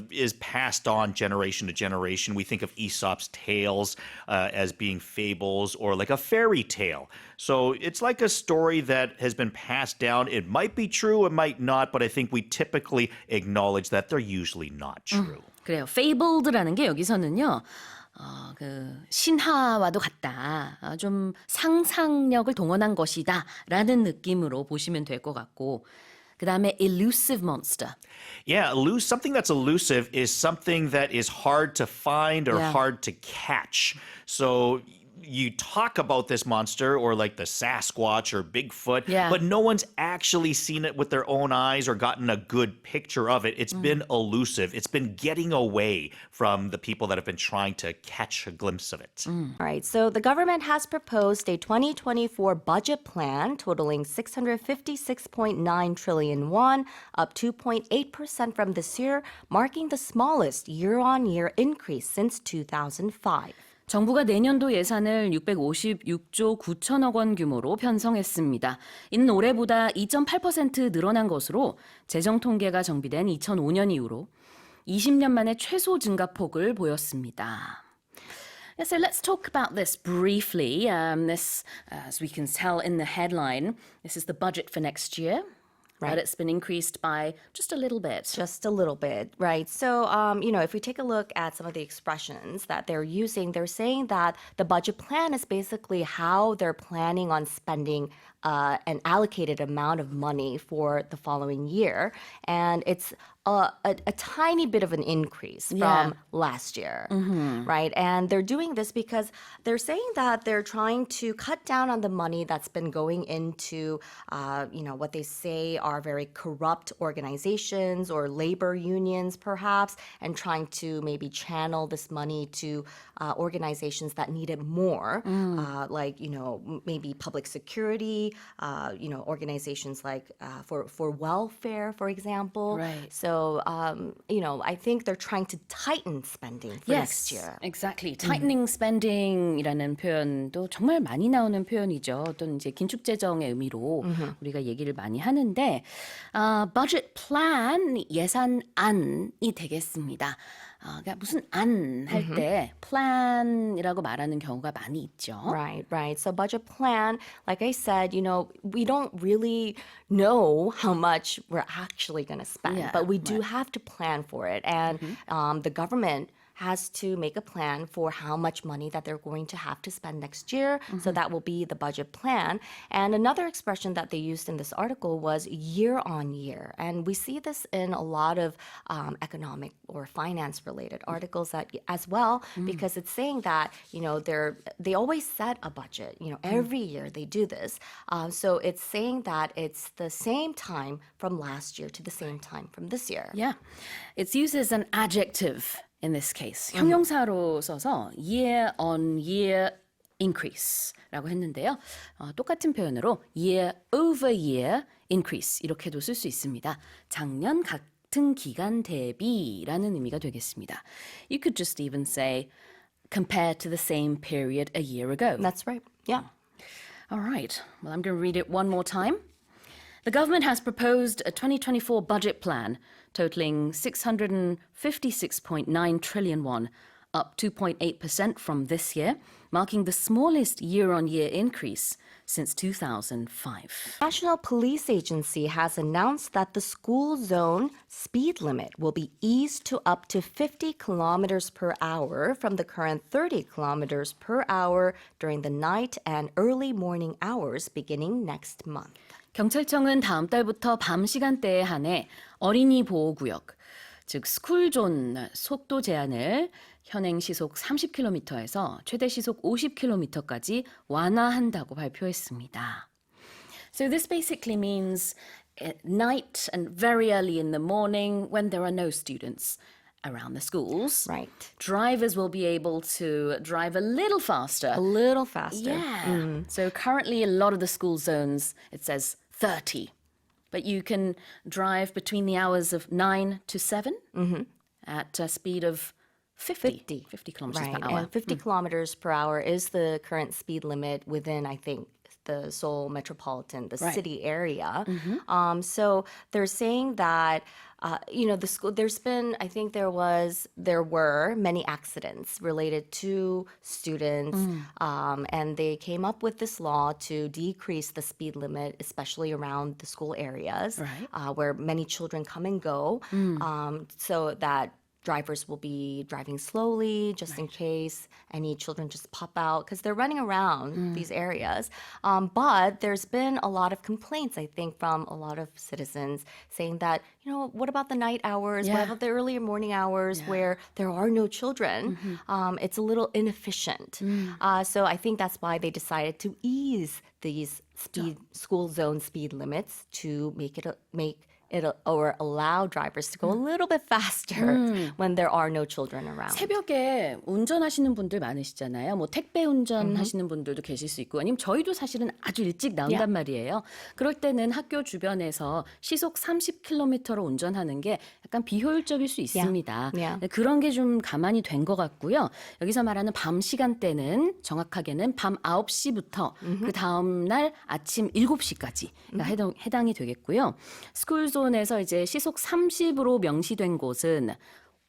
is passed on generation to generation. We think of Aesop's tales as being fables or like a fairy tale. So it's like a story that has been passed down. It might be true, it might not, but I think we typically acknowledge that they're usually not true. 그래요. fabled라는 게 여기서는요. 신화와도 같다. 좀 상상력을 동원한 것이다. 라는 느낌으로 보시면 될 것 같고 그 다음에 elusive monster. Yeah, something that's elusive is something that is hard to find or Yeah. hard to catch. So you talk about this monster or like the Sasquatch or Bigfoot, Yeah. but no one's actually seen it with their own eyes or gotten a good picture of it. It's been elusive. It's been getting away from the people that have been trying to catch a glimpse of it. All right, so the government has proposed a 2024 budget plan totaling 656.9 trillion won, up 2.8% from this year, marking the smallest year-on-year increase since 2005. 정부가 내년도 예산을 656조 9천억 원 규모로 편성했습니다. 이는 올해보다 2.8% 늘어난 것으로 재정 통계가 정비된 2005년 이후로 20년 만에 최소 증가폭을 보였습니다. Yeah, so let's talk about this briefly. This, as we can tell in the headline, this is the budget for next year. Right. But it's been increased by just a little bit. Just a little bit, right? So, if we take a look at some of the expressions that they're using, they're saying that the budget plan is basically how they're planning on spending an allocated amount of money for the following year. And it's a tiny bit of an increase from last year, right? And they're doing this because they're saying that they're trying to cut down on the money that's been going into, what they say are very corrupt organizations or labor unions, perhaps, and trying to maybe channel this money to organizations that need it more, like, maybe public security, organizations like for welfare, for example. Right. So, I think they're trying to tighten spending for next year. Exactly. Tightening spending이라는 표현도 정말 많이 나오는 표현이죠. 어떤 이제 긴축 재정의 의미로 우리가 얘기를 많이 하는데 budget plan 예산안이 되겠습니다. 그러니까 무슨 안 할 때 plan이라고 말하는 경우가 많이 있죠. Right. So budget plan, like I said, we don't really know how much we're actually going to spend, Yeah, but we do have to plan for it. And the government has to make a plan for how much money that they're going to have to spend next year. So that will be the budget plan. And another expression that they used in this article was year on year. And we see this in a lot of economic or finance related articles as well, because it's saying that, they always set a budget, every year they do this. So it's saying that it's the same time from last year to the same time from this year. Yeah. It's used as an adjective in this case. 형용사로 써서 year on year increase라고 했는데요. 똑같은 표현으로 year over year increase 이렇게도 쓸 수 있습니다. 작년 같은 기간 대비라는 의미가 되겠습니다. You could just even say compared to the same period a year ago. That's right. Yeah. All right. Well, I'm going to read it one more time. The government has proposed a 2024 budget plan totaling 656.9 trillion won, up 2.8% from this year, marking the smallest year-on-year increase since 2005. National Police Agency has announced that the school zone speed limit will be eased to up to 50 kilometers per hour from the current 30 kilometers per hour during the night and early morning hours beginning next month. 경찰청은 다음 달부터 밤 시간대에 한해 어린이 보호구역, 즉 스쿨존 속도 제한을 현행 시속 30km에서 최대 시속 50km까지 완화한다고 발표했습니다. So this basically means at night and very early in the morning when there are no students around the schools. Right. Drivers will be able to drive a little faster. A little faster. Yeah. So currently a lot of the school zones, it says 30. But you can drive between the hours of 9 to 7 at a speed of 50 kilometers Right. per hour. And 50 kilometers per hour is the current speed limit within, I think, the Seoul metropolitan, the Right. city area. So they're saying that, the school, there were many accidents related to students, and they came up with this law to decrease the speed limit, especially around the school areas, Right. where many children come and go, so that drivers will be driving slowly just in case any children just pop out because they're running around these areas. But there's been a lot of complaints, I think, from a lot of citizens saying that, what about the night hours? Yeah. What about the earlier morning hours where there are no children? It's a little inefficient. So I think that's why they decided to ease these school zone speed limits to make it or allow drivers to go a little bit faster when there are no children around. 새벽에 운전하시는 분들 많으시잖아요. 뭐 택배 운전하시는 분들도 계실 수 있고 아니면 저희도 사실은 아주 일찍 나온단 말이에요. 그럴 때는 학교 주변에서 시속 30km로 운전하는 게 약간 비효율적일 수 있습니다. Yeah. 네, 그런 게 좀 가만히 된 것 같고요. 여기서 말하는 밤 시간대는 정확하게는 밤 9시부터 그 다음 날 아침 7시까지가 해당이 되겠고요. 스쿨존에서 이제 시속 30으로 명시된 곳은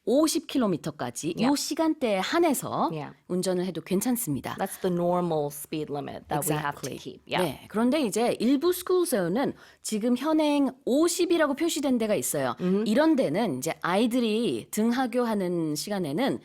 50km까지 이 시간대에 한해서 운전을 해도 괜찮습니다. That's the normal speed limit that we have to Exactly. keep. Yeah. 네, 그런데 이제 일부 스쿨존은 지금 현행 50이라고 표시된 데가 있어요. 이런 데는 이제 아이들이 등하교하는 시간에는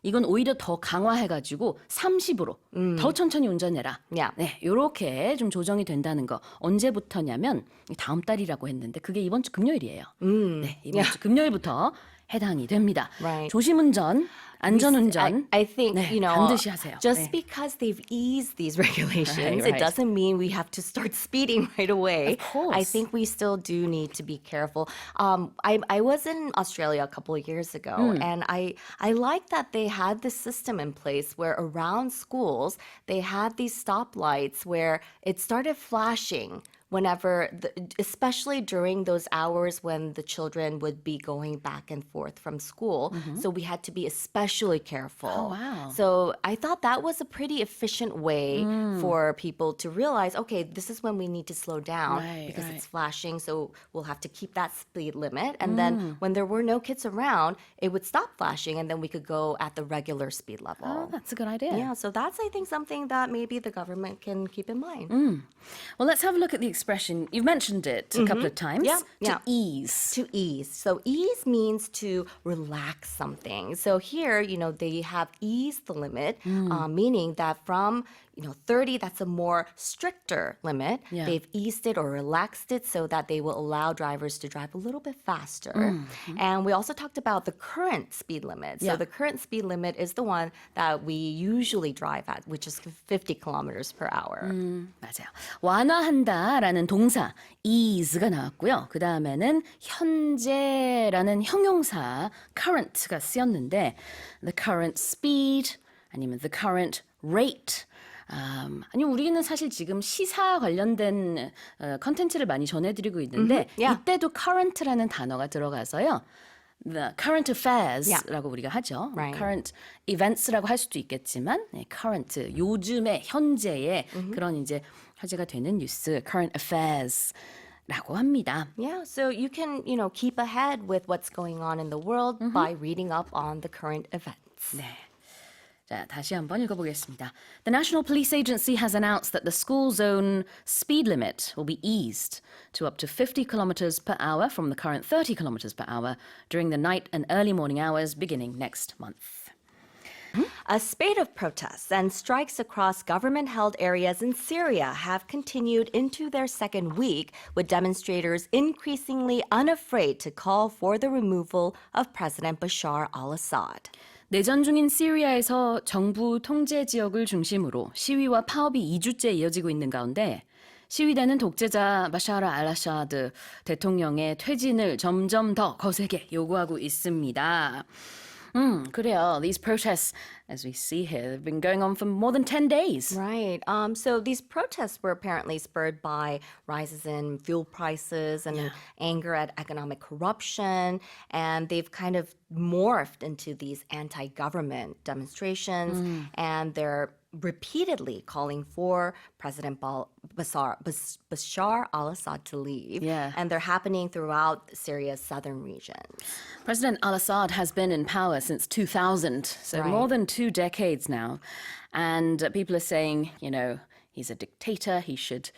이건 오히려 더 강화해가지고 30으로 더 천천히 운전해라. Yeah. 네, 이렇게 좀 조정이 된다는 거. 언제부터냐면 다음 달이라고 했는데 그게 이번 주 금요일이에요. 네, 이번 주 금요일부터 해당이 됩니다. Right. 조심운전, 안전운전. I think, 네, 반드시 하세요. just 네. because they've eased these regulations, Right. it doesn't mean we have to start speeding right away. Of course. I think we still do need to be careful. I was in Australia a couple of years ago, and I like that they had this system in place where around schools, they had these stoplights where it started flashing whenever, especially during those hours when the children would be going back and forth from school. So we had to be especially careful. Oh, wow. So I thought that was a pretty efficient way for people to realize, okay, this is when we need to slow down because it's flashing. So we'll have to keep that speed limit. And then when there were no kids around, it would stop flashing and then we could go at the regular speed level. Oh, that's a good idea. Yeah, so that's, I think, something that maybe the government can keep in mind. Well, let's have a look at the expression. You've mentioned it a couple of times. Yeah. To ease. To ease. So ease means to relax something. So here, they have eased the limit, meaning that from 30, that's a more stricter limit. Yeah. They've eased it or relaxed it so that they will allow drivers to drive a little bit faster. And we also talked about the current speed limit. So Yeah. the current speed limit is the one that we usually drive at, which is 50 kilometers per hour. 맞아요. 완화한다라는 동사 ease가 나왔고요. 그 다음에는 현재라는 형용사 current가 쓰였는데 the current speed 아니면 the current rate 아니 우리는 사실 지금 시사 관련된 컨텐츠를 많이 전해드리고 있는데 yeah. 이때도 current라는 단어가 들어가서요. The current affairs라고 우리가 하죠. Right. current events라고 할 수도 있겠지만 current 요즘의 현재의 그런 이제 화제가 되는 뉴스 current affairs라고 합니다. Yeah, so you can, keep ahead with what's going on in the world by reading up on the current events. 네. 자, 다시 한번 읽어보겠습니다. The National Police Agency has announced that the school zone speed limit will be eased to up to 50 kilometers per hour from the current 30 kilometers per hour during the night and early morning hours beginning next month. A spate of protests and strikes across government-held areas in Syria have continued into their second week, with demonstrators increasingly unafraid to call for the removal of President Bashar al-Assad. 내전 중인 시리아에서 정부 통제 지역을 중심으로 시위와 파업이 2주째 이어지고 있는 가운데 시위대는 독재자 바샤르 알아사드 대통령의 퇴진을 점점 더 거세게 요구하고 있습니다. 그래요. These protests, as we see here, have been going on for more than 10 days. Right. So these protests were apparently spurred by rises in fuel prices and anger at economic corruption. And they've kind of morphed into these anti-government demonstrations. And they're repeatedly calling for President Bashar al-Assad to leave. Yeah. And they're happening throughout Syria's southern regions. President al-Assad has been in power since 2000, so Right. more than 2 decades now. And people are saying, he's a dictator, he should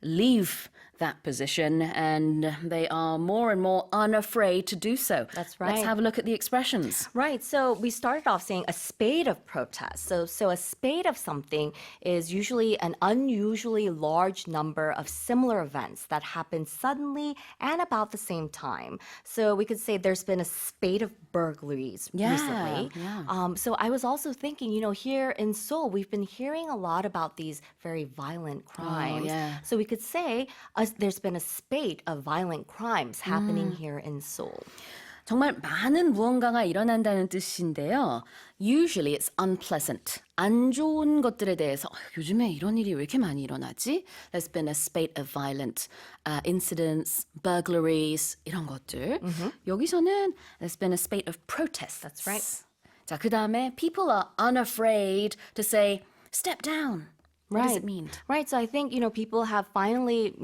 leave that position, and they are more and more unafraid to do so. That's Let's right. have a look at the expressions. Right. So we started off saying a spate of protests. So a spate of something is usually an unusually large number of similar events that happen suddenly and about the same time. So we could say there's been a spate of burglaries recently. Yeah. So I was also thinking, here in Seoul, we've been hearing a lot about these very violent crimes. yeah. So we could say there's been a spate of violent crimes happening here in Seoul. 정말 많은 무언가가 일어난다는 뜻인데요. Usually it's unpleasant. 안 좋은 것들에 대해서 요즘에 이런 일이 왜 이렇게 많이 일어나지? There's been a spate of violent incidents, burglaries 이런 것들. 여기서는 there's been a spate of protests. That's right. 자, 그다음에 people are unafraid to say step down. What does it mean? Right. So I think, people have finally,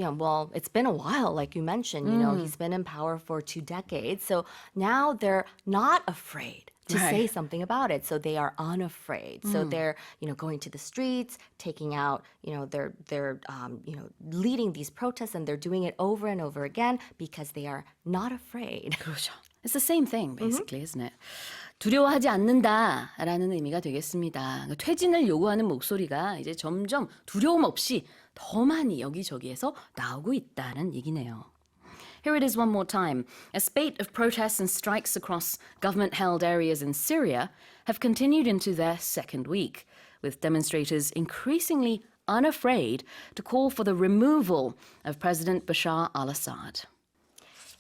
it's been a while, like you mentioned, he's been in power for 2 decades. So now they're not afraid to say something about it. So they are unafraid. So they're, going to the streets, taking out, they're leading these protests, and they're doing it over and over again because they are not afraid. 그렇죠. It's the same thing, basically, isn't it? 두려워하지 않는다라는 의미가 되겠습니다. 퇴진을 요구하는 목소리가 이제 점점 두려움 없이 더 많이 여기저기에서 나오고 있다는 얘기네요. Here it is one more time. A spate of protests and strikes across government-held areas in Syria have continued into their second week, with demonstrators increasingly unafraid to call for the removal of President Bashar al-Assad.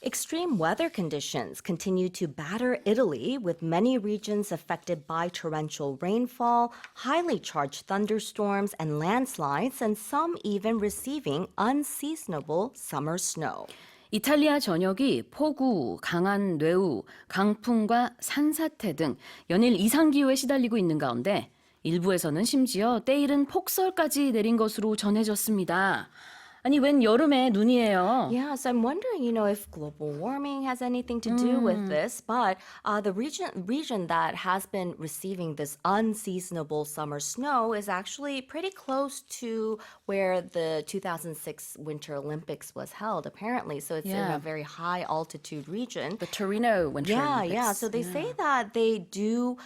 Extreme weather conditions continue to batter Italy, with many regions affected by torrential rainfall, highly charged thunderstorms, and landslides, and some even receiving unseasonable summer snow. 이탈리아 전역이 폭우, 강한 뇌우, 강풍과 산사태 등 연일 이상기후에 시달리고 있는 가운데 일부에서는 심지어 때이른 폭설까지 내린 것으로 전해졌습니다. 아니, 웬 여름에 눈이에요. Yeah, so I'm wondering, if global warming has anything to do with this, but the region that has been receiving this unseasonable summer snow is actually pretty close to where the 2006 Winter Olympics was held, apparently. So it's in Yeah. a very high altitude region. The Torino Winter Olympics. Yeah. So they say that they do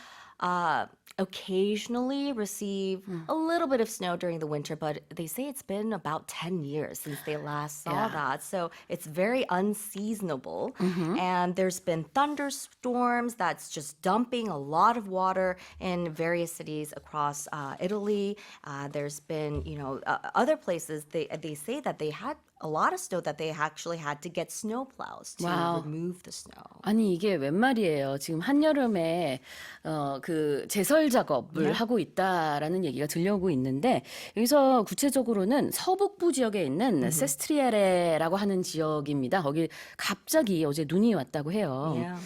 occasionally receive a little bit of snow during the winter, but they say it's been about 10 years since they last saw that. So it's very unseasonable. And there's been thunderstorms that's just dumping a lot of water in various cities across Italy. There's been, other places, they say that they had a lot of snow that they actually had to get snowplows to Wow. remove the snow. 아니 이게 웬 말이에요. 지금 한여름에 그 제설 작업을 하고 있다라는 얘기가 들려오고 있는데 여기서 구체적으로는 서북부 지역에 있는 세스트리에레라고 하는 지역입니다. 거기 갑자기 어제 눈이 왔다고 해요. Yeah.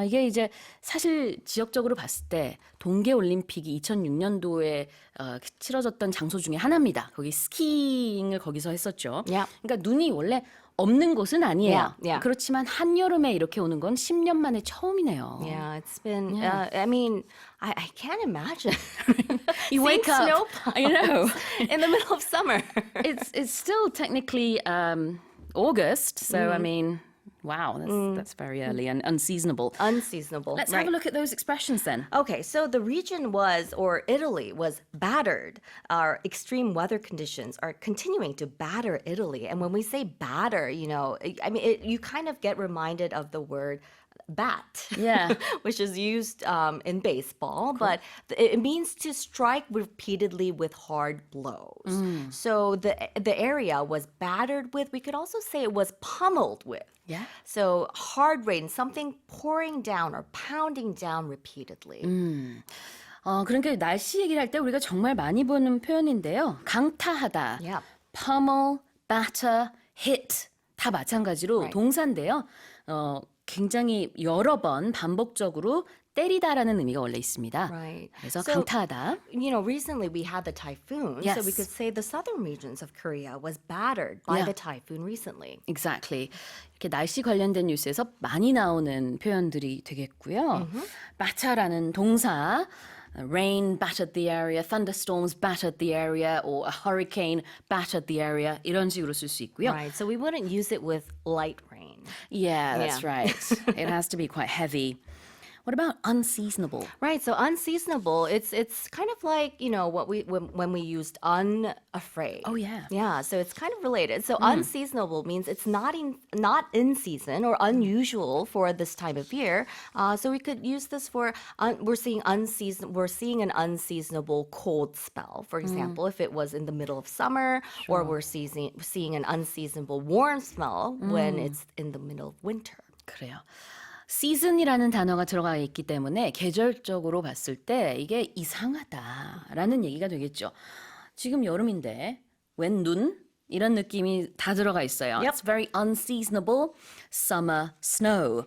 이게 이제 사실 지역적으로 봤을 때 동계올림픽이 2006년도에 치러졌던 장소 중에 하나입니다. 거기 스키잉을 거기서 했었죠. Yeah. 그러니까 눈이 원래 없는 곳은 아니에요. Yeah, yeah. 그렇지만 한여름에 이렇게 오는 건 10년 만에 처음이네요. Yeah, it's been, I mean, I can't imagine. You seeing wake up, snowplows I know. in the middle of summer. It's still technically August, so I mean, wow, that's very early and unseasonable. Unseasonable. Let's right. have a look at those expressions then. Okay, so the region was, or Italy was battered. Our extreme weather conditions are continuing to batter Italy. And when we say batter, you know, I mean, you kind of get reminded of the word bat, Yeah. which is used in baseball, but it means to strike repeatedly with hard blows. So the area was battered with, we could also say it was pummeled with. Yeah. So hard rain, something pouring down or pounding down repeatedly. 그러니까 날씨 얘기를 할 때 우리가 정말 많이 보는 표현인데요. 강타하다, Yeah. pummel, batter, hit 다 마찬가지로 Right. 동사인데요. 굉장히 여러 번 반복적으로 때리다라는 의미가 원래 있습니다. Right. 그래서 So, 강타하다. You know, recently we had the typhoon, so we Yes. could say the southern regions of Korea was battered by Yeah. the typhoon recently. Exactly. 이렇게 날씨 관련된 뉴스에서 많이 나오는 표현들이 되겠고요. batter라는 동사, rain battered the area, thunderstorms battered the area, or a hurricane battered the area 이런 식으로 쓸 수 있고요. Right. So we wouldn't use it with light rain. Yeah, that's Yeah. right. It has to be quite heavy. What about unseasonable? Right. So unseasonable, it's kind of like, you know, what when we used unafraid. Oh, yeah. Yeah, so it's kind of related. So unseasonable means it's not in season or unusual for this time of year. So we could use this for we're seeing an unseasonable cold spell. For example, if it was in the middle of summer, or we're seeing an unseasonable warm spell when it's in the middle of winter. 그래요. season이라는 단어가 들어가 있기 때문에 계절적으로 봤을 때 이게 이상하다라는 얘기가 되겠죠. 지금 여름인데 웬 눈? 이런 느낌이 다 들어가 있어요. Yep. It's very unseasonable summer snow.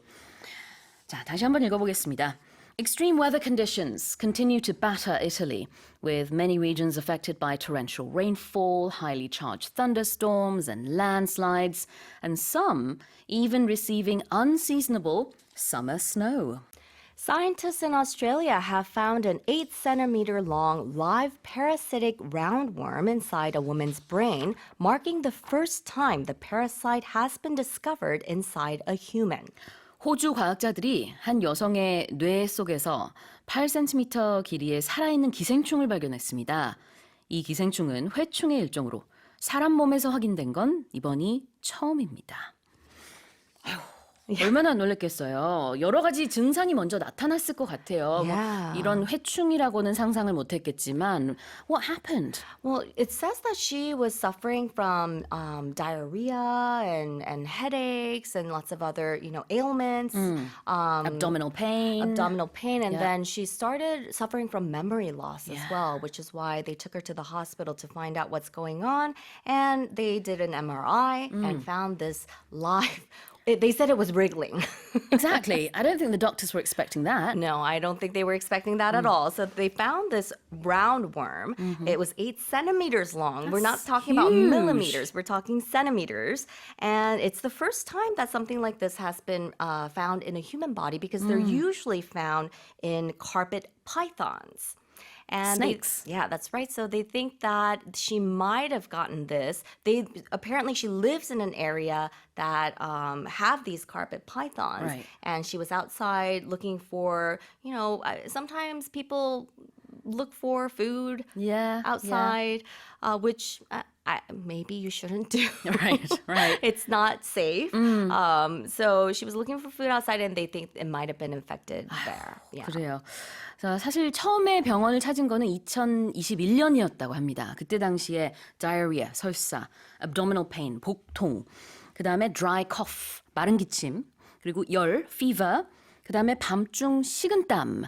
자, 다시 한번 읽어보겠습니다. Extreme weather conditions continue to batter Italy, with many regions affected by torrential rainfall, highly charged thunderstorms, and landslides, and some even receiving unseasonable summer snow. Scientists in Australia have found an 8-centimeter long live parasitic roundworm inside a woman's brain, marking the first time the parasite has been discovered inside a human. 호주 과학자들이 한 여성의 뇌 속에서 8cm 길이의 살아있는 기생충을 발견했습니다. 이 기생충은 회충의 일종으로 사람 몸에서 확인된 건 이번이 처음입니다. 얼마나 놀랐겠어요. 여러 가지 증상이 먼저 나타났을 것 같아요. Yeah. 뭐 이런 회충이라고는 상상을 못했겠지만, what happened? Well, it says that she was suffering from diarrhea and headaches and lots of other, you know, ailments. Abdominal pain. Abdominal pain, and Yeah. then she started suffering from memory loss as well, which is why they took her to the hospital to find out what's going on. And they did an MRI and found this live. They said it was wriggling. Exactly. I don't think the doctors were expecting that. No, I don't think they were expecting that at all. So they found this round worm. It was 8 centimeters long. We're not That's talking about huge. millimeters. We're talking centimeters. And it's the first time that something like this has been found in a human body because they're usually found in carpet pythons. And Snakes. Yeah, that's right. So they think that she might have gotten this. Apparently she lives in an area that have these carpet pythons, Right. and she was outside looking for. You know, sometimes people look for food outside, which maybe you shouldn't do. Right. It's not safe. So she was looking for food outside and they think it might have been infected there. Yeah. 그래요. 자, 사실 처음에 병원을 찾은 거는 2021년이었다고 합니다. 그때 당시에 diarrhea, 설사, abdominal pain, 복통, 그 다음에 dry cough, 마른 기침, 그리고 열, fever, 그 다음에 밤중 식은땀,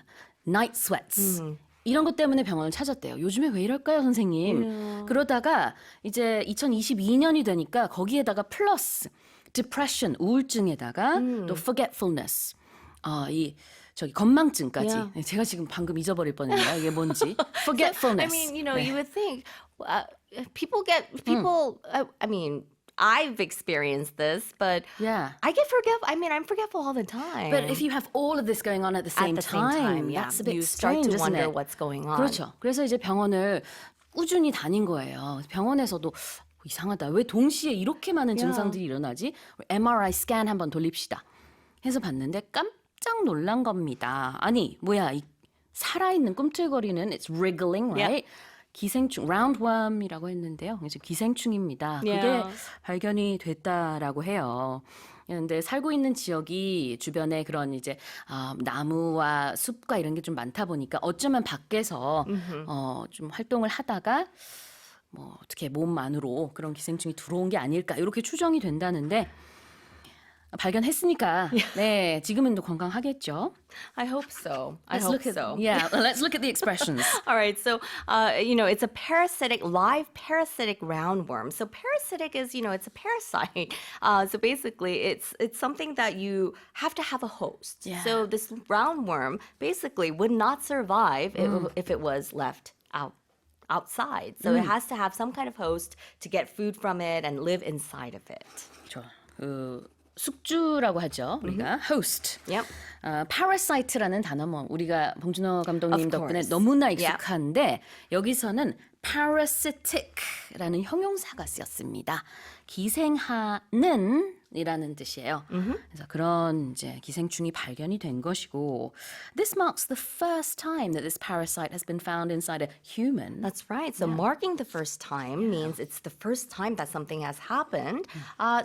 night sweats. 이런 것 때문에 병원을 찾았대요. 요즘에 왜 이럴까요, 선생님? 그러다가 이제 2022년이 되니까 거기에다가 플러스 depression, 우울증에다가 또 forgetfulness, 저기 건망증까지. Yeah. 제가 지금 방금 잊어버릴 뻔했네요. 이게 뭔지. forgetfulness. I mean, you would think people. I mean, I've experienced this, but Yeah. I get forgetful. I mean, I'm forgetful all the time. But if you have all of this going on at the same at the same time, that's a bit you start strange, to isn't wonder it? what's going on. 그렇죠. 그래서 이제 병원을 꾸준히 다닌 거예요. 병원에서도 이상하다. 왜 동시에 이렇게 많은 증상들이 일어나지? MRI 스캔 한번 돌립시다. 해서 봤는데 깜짝 놀란 겁니다. 아니, 뭐야, 이 살아있는 꿈틀거리는 it's wriggling, right? 기생충, roundworm이라고 했는데요. 이제 기생충입니다. 그게 Yeah. 발견이 됐다라고 해요. 근데 살고 있는 지역이 주변에 그런 이제 나무와 숲과 이런 게 좀 많다 보니까 어쩌면 밖에서 좀 활동을 하다가 뭐 어떻게 몸 안으로 그런 기생충이 들어온 게 아닐까 이렇게 추정이 된다는데 발견했으니까 네 지금은 또 건강하겠죠. I hope so. I Let's hope look at so. let's look at the expressions. All right, so it's a live parasitic roundworm. So parasitic is, it's a parasite. So basically, it's something that you have to have a host. Yeah. So this roundworm basically would not survive if it was left outside. So it has to have some kind of host to get food from it and live inside of it. 저, 숙주라고 하죠. 우리가 host. Yep. parasite라는 단어 뭐 우리가 봉준호 감독님 Of 덕분에 course. 너무나 Yeah. 익숙한데 여기서는 parasitic라는 형용사가 쓰였습니다. 기생하는 이라는 뜻이에요. 그래서 그런 이제 기생충이 발견이 된 것이고 This marks the first time that this parasite has been found inside a human. That's right. So marking the first time means it's the first time that something has happened.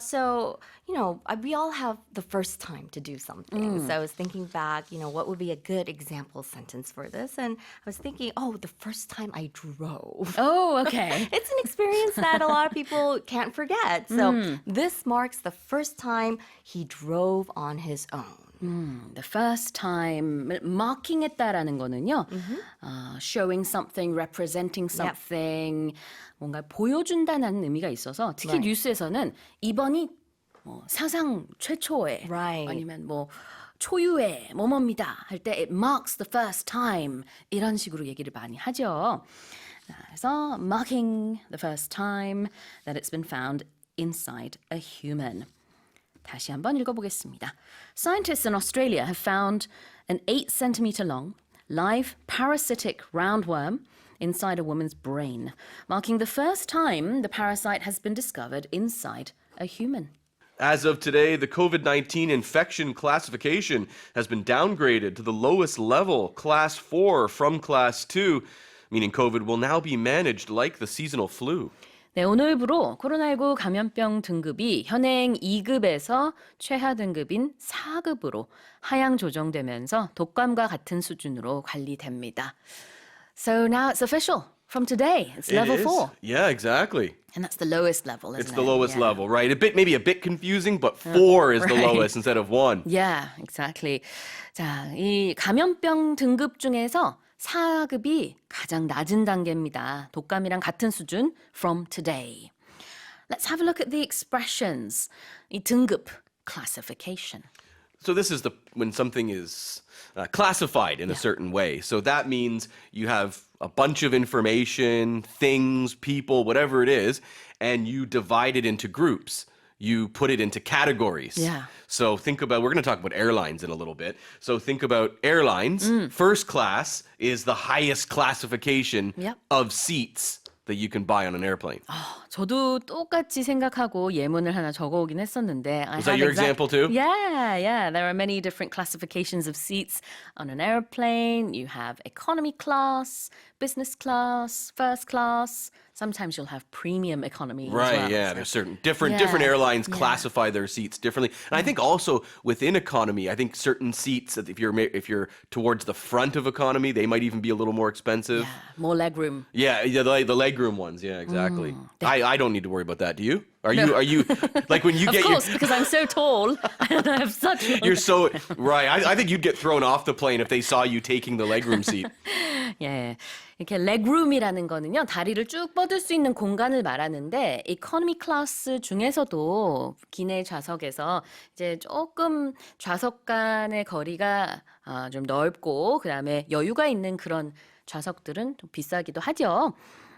So, we all have the first time to do something. So I was thinking back, what would be a good example sentence for this? And I was thinking, the first time I drove. Oh, okay. It's an experience that a lot of people can't forget. So this marks the first time he drove on his own. The first time marking했다라는 거는요. showing something, representing something 뭔가 보여준다는 의미가 있어서 특히 Right. 뉴스에서는 이번이 사상 최초의 Right. 아니면 초유의 뭐뭐입니다 할 때 it marks the first time 이런 식으로 얘기를 많이 하죠. 그래서 marking the first time that it's been found inside a human. 다시 한번 읽어보겠습니다. Scientists in Australia have found an 8cm long live parasitic roundworm inside a woman's brain, marking the first time the parasite has been discovered inside a human. As of today, the COVID-19 infection classification has been downgraded to the lowest level, Class 4 from Class 2, meaning COVID will now be managed like the seasonal flu. 네, 오늘부로 코로나19 감염병 등급이 현행 2급에서 최하 등급인 4급으로 하향 조정되면서 독감과 같은 수준으로 관리됩니다. So now it's official. From today, it's level 4. Yeah, exactly. And that's the lowest level, isn't It's it? the lowest Yeah. level, right? Maybe a bit confusing, but 4 is the right. lowest instead of 1. Yeah, exactly. 자, 이 감염병 등급 중에서 4급이 가장 낮은 단계입니다. 독감이랑 같은 수준 from today. Let's have a look at the expressions. 이 등급, classification. So this is when something is classified in a certain way. So that means you have a bunch of information, things, people, whatever it is, and you divide it into groups. You put it into categories. Yeah. So we're going to talk about airlines in a little bit. So think about airlines. First class is the highest classification Yep. of seats that you can buy on an airplane. 저도 똑같이 생각하고 예문을 하나 적어오긴 했었는데. Was that your example too? Yeah. There are many different classifications of seats on an airplane. You have economy class, business class, first class. Sometimes you'll have premium economy. Right, as well. yeah. So- There's different airlines Yeah. classify their seats differently. And I think also within economy, I think certain seats, if you're towards the front of economy, they might even be a little more expensive. Yeah, more legroom. Yeah, the legroom ones. Yeah, exactly. I don't need to worry about that. Do you? Are you like when you Of get course, because I'm so tall and I have such. you're so right. I think you'd get thrown off the plane if they saw you taking the legroom seat. 예. 이렇게 레그룸이라는 거는요, 다리를 쭉 뻗을 수 있는 공간을 말하는데, 이코노미 클래스 중에서도 기내 좌석에서 이제 조금 좌석 간의 거리가 좀 넓고, 그 다음에 여유가 있는 그런 좌석들은 좀 비싸기도 하죠.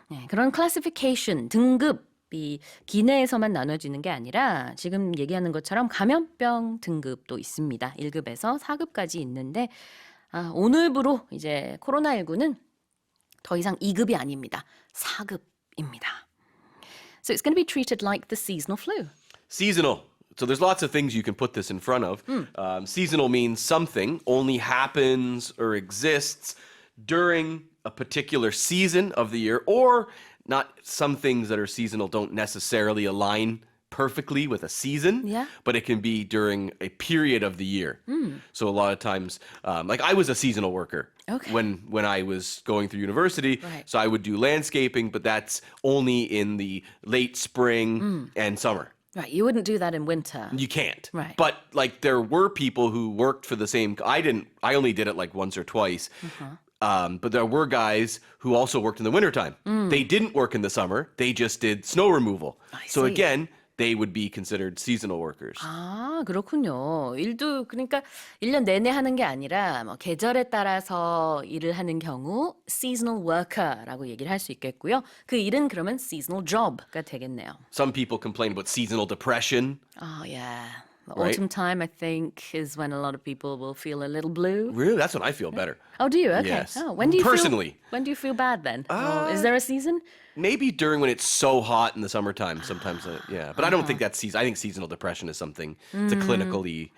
네, 그런 클래시피케이션, 등급이 기내에서만 나눠지는 게 아니라 지금 얘기하는 것처럼 감염병 등급도 있습니다. 1급에서 4급까지 있는데, 오늘부로 이제 코로나19는 더 이상 2급이 아닙니다. 4급입니다. So it's going to be treated like the seasonal flu. Seasonal. So there's lots of things you can put this in front of. Seasonal means something only happens or exists during a particular season of the year, or not. Some things that are seasonal don't necessarily align perfectly with a season, but it can be during a period of the year. So a lot of times, like I was a seasonal worker when I was going through university. Right. So I would do landscaping, but that's only in the late spring and summer. Right, you wouldn't do that in winter. You can't. Right. But like there were people who worked for the same. I only did it like once or twice. But there were guys who also worked in the wintertime. They didn't work in the summer. They just did snow removal. So see. again, they would be considered seasonal workers. 아, 그렇군요. 일도 그러니까 1년 내내 하는 게 아니라 뭐 계절에 따라서 일을 하는 경우 seasonal worker라고 얘기를 할 수 있겠고요. 그 일은 그러면 seasonal job가 되겠네요. Some people complain about seasonal depression. Oh, yeah. The Right. autumn time, I think, is when a lot of people will feel a little blue. Really? That's when I feel better. Oh, do you? Okay. Yes. Oh, when do you Personally. when do you feel bad then? Is there a season? Maybe during when it's so hot in the summertime, sometimes, yeah. But I don't think that's season. I think seasonal depression is something, it's a clinically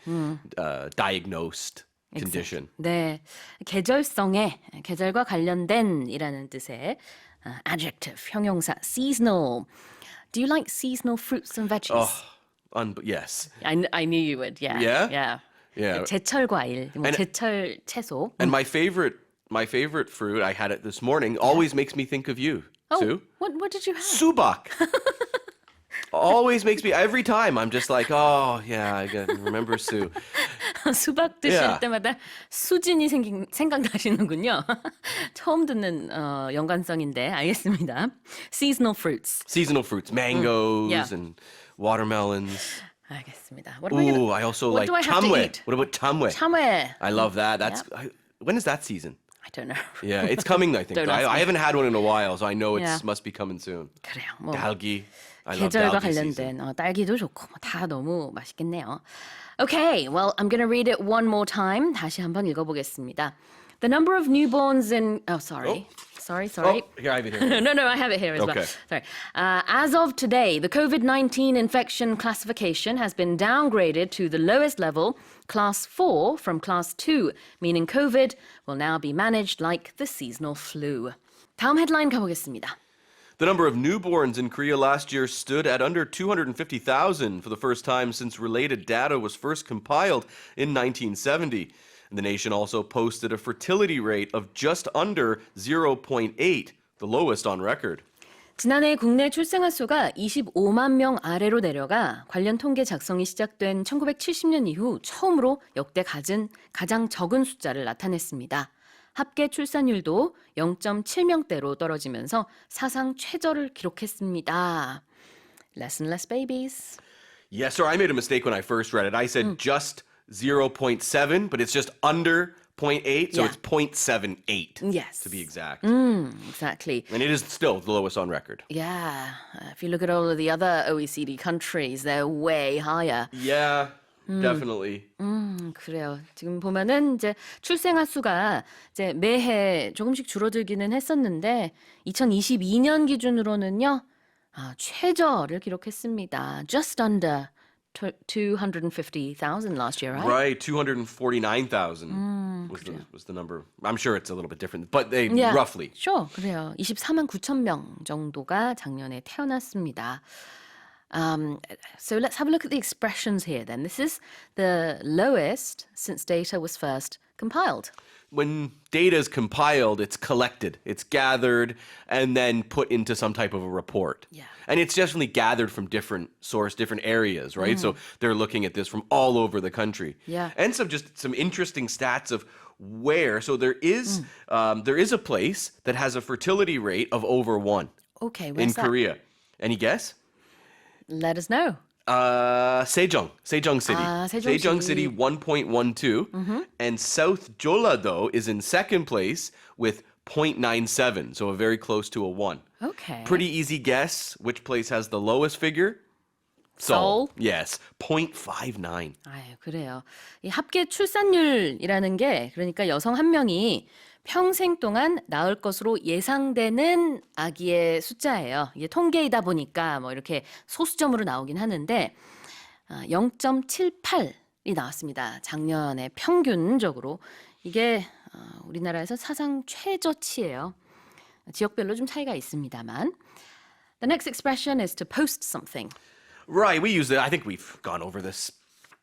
diagnosed condition. 네, 계절성의 계절과 관련된이라는 뜻의 adjective 형용사 seasonal. Do you like seasonal fruits and veggies? Yes. I knew you would. Yeah. Yeah? Yeah. Yeah. 제철 과일, 뭐 And- 제철 채소. And my favorite fruit, I had it this morning, always makes me think of you, Sue. What did you have? Subak. Always makes me, every time I'm just like, oh, yeah, I gotta remember Sue. 수박 드실 Yeah. 때마다 수진이 생각나시는군요. 처음 듣는 연관성인데 알겠습니다. Seasonal fruits. Seasonal fruits, mangoes Yeah. and watermelons. 알겠습니다. What am I Ooh, gonna- I also what like do I have to tamwe. eat? What about tamwe? 참외. I love that. When is that season? I don't know. Yeah, it's coming, I think. Don't ask I me. haven't had one in a while, so I know it Yeah. must be coming soon. 그래요. 뭐 Dalgi. I love 계절과 dalgi season. 관련된 딸기도 좋고 다 너무 맛있겠네요. Okay, well, I'm going to read it one more time. 다시 한번 읽어보겠습니다. The number of newborns in... Oh, sorry. Sorry. Oh, here, I have it here. No, I have it here as Okay. well. Sorry. As of today, the COVID-19 infection classification has been downgraded to the lowest level, Class 4 from Class 2, meaning COVID will now be managed like the seasonal flu. 다음 헤드라인 가보겠습니다. The number of newborns in Korea last year stood at under 250,000 for the first time since related data was first compiled in 1970. And the nation also posted a fertility rate of just under 0.8, the lowest on record. 지난해 국내 출생아 수가 25만 명 아래로 내려가 관련 통계 작성이 시작된 1970년 이후 처음으로 역대 가장 적은 숫자를 나타냈습니다. 합계 출산율도 0.7명대로 떨어지면서 사상 최저를 기록했습니다. Less and less babies. Yes, sir, I made a mistake when I first read it. I said just 0.7, but it's just under 0.8, so Yeah. it's 0.78 Yes. to be exact. Exactly. And it is still the lowest on record. Yeah. If you look at all of the other OECD countries, they're way higher. Yeah. definitely. 그래요. 지금 보면은 이제 출생아 수가 이제 매해 조금씩 줄어들기는 했었는데 2022년 기준으로는요. 최저를 기록했습니다. Just under 250,000 last year, right? Right, 249,000 was the number. I'm sure it's a little bit different, but they Yeah, roughly. sure. 그래요. 24만 9천 명 정도가 작년에 태어났습니다. So let's have a look at the expressions here then. This is the lowest since data was first compiled. When data is compiled, it's collected, it's gathered, and then put into some type of a report. Yeah. And it's definitely gathered from different source, different areas, right? So they're looking at this from all over the country. Yeah. And some interesting stats of where. So there is a place that has a fertility rate of over 1 Okay, in where's that? Korea. Any guess? Let us know. Sejong City. Sejong City, City. 1.12. And South Jeollado is in second place with 0.97, so very close to a 1. Okay. Pretty easy guess which place has the lowest figure? Seoul? Yes, 0.59. 아유, 그래요. 이 합계 출산율이라는 게 그러니까 여성 한 명이 평생 동안 낳을 것으로 예상되는 아기의 숫자예요. 이게 통계이다 보니까 뭐 이렇게 소수점으로 나오긴 하는데 0.78이 나왔습니다. 작년에 평균적으로. 이게 우리나라에서 사상 최저치예요. 지역별로 좀 차이가 있습니다만. The next expression is to post something. Right, we use it. I think we've gone over this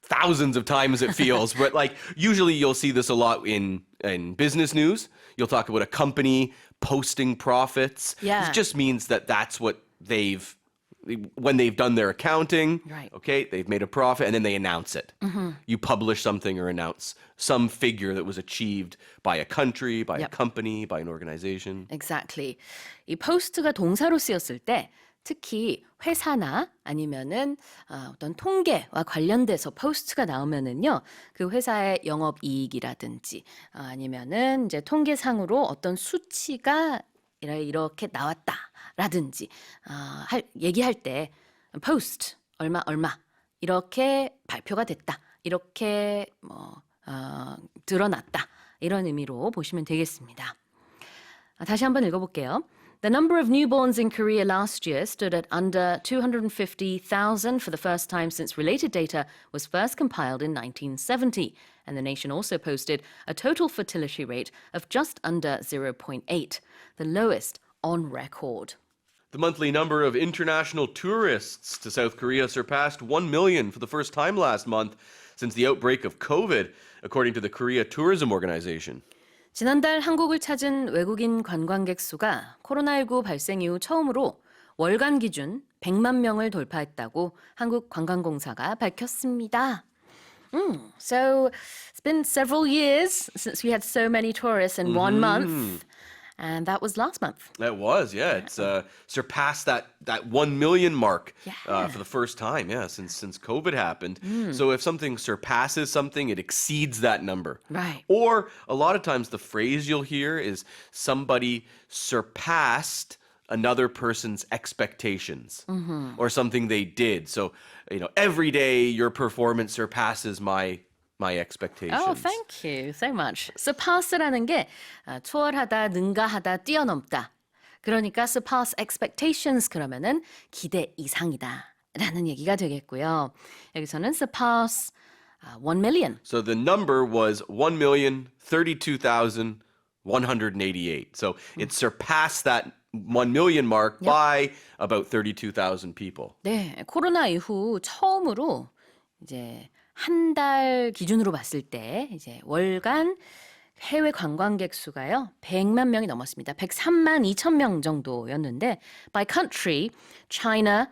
thousands of times, it feels, but like usually you'll see this a lot in business news. You'll talk about a company posting profits. Yeah. It just means that that's what when they've done their accounting, Right. okay, they've made a profit and then they announce it. You publish something or announce some figure that was achieved by a country, by a Yep. company, by an organization. Exactly. 이 post가 동사로 쓰였을 때 특히 회사나 아니면은 어떤 통계와 관련돼서 포스트가 나오면은요, 그 회사의 영업이익이라든지 아니면은 이제 통계상으로 어떤 수치가 이렇게 나왔다라든지 얘기할 때 post 얼마 이렇게 발표가 됐다, 이렇게 드러났다 이런 의미로 보시면 되겠습니다. 다시 한번 읽어볼게요. The number of newborns in Korea last year stood at under 250,000 for the first time since related data was first compiled in 1970. And the nation also posted a total fertility rate of just under 0.8, the lowest on record. The monthly number of international tourists to South Korea surpassed 1 million for the first time last month since the outbreak of COVID, according to the Korea Tourism Organization. 지난달 한국을 찾은 외국인 관광객 수가 코로나19 발생 이후 처음으로 월간 기준 100만 명을 돌파했다고 한국관광공사가 밝혔습니다. So it's been several years since we had so many tourists in 1 month. And that was last month. That was, yeah. It's surpassed that 1 million mark for the first time, since COVID happened. So if something surpasses something, it exceeds that number. Right. Or a lot of times the phrase you'll hear is somebody surpassed another person's expectations or something they did. So, every day your performance surpasses my expectations. Oh, thank you so much. surpass라는 게 초월하다, 능가하다, 뛰어넘다. 그러니까 surpass expectations 그러면은 기대 이상이다 라는 얘기가 되겠고요. 여기서는 surpass 1 million. So the number was 1,032,188. So it surpassed that 1 million mark by about 32,000 people. 네, 코로나 이후 처음으로 이제 한 달 기준으로 봤을 때 이제 월간 해외 관광객 수가요 100만 명이 넘었습니다. 103만 2천 명 정도였는데 by country, China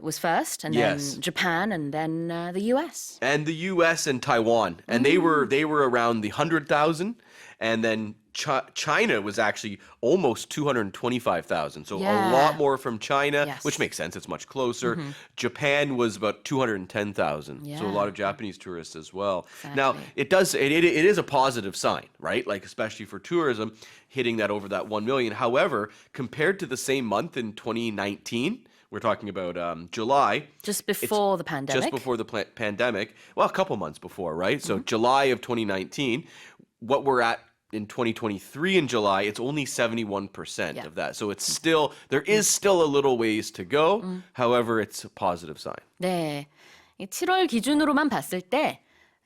was first, and Yes. then Japan, and then the U.S. And the U.S. and Taiwan, and they were around the 100,000, and then China was actually almost 225,000. So Yeah. a lot more from China, Yes. which makes sense. It's much closer. Japan was about 210,000. So a Yeah. lot of Japanese tourists as well. Exactly. Now it is a positive sign, right? Like especially for tourism, hitting that over that 1 million. However, compared to the same month in 2019, we're talking about July. Just before the pandemic. Just before the pandemic. Well, a couple months before, right? So July of 2019, what we're at in 2023 in July, it's only 71% of that. So it's still, there is still a little ways to go. However, it's a positive sign. 네. 7월 기준으로만 봤을 때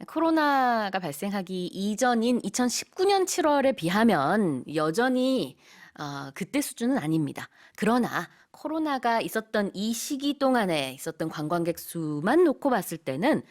코로나가 발생하기 이전인 2019년 7월에 비하면 여전히 그때 수준은 아닙니다. 그러나 코로나가 있었던 이 시기 동안에 있었던 관광객 수만 놓고 봤을 때는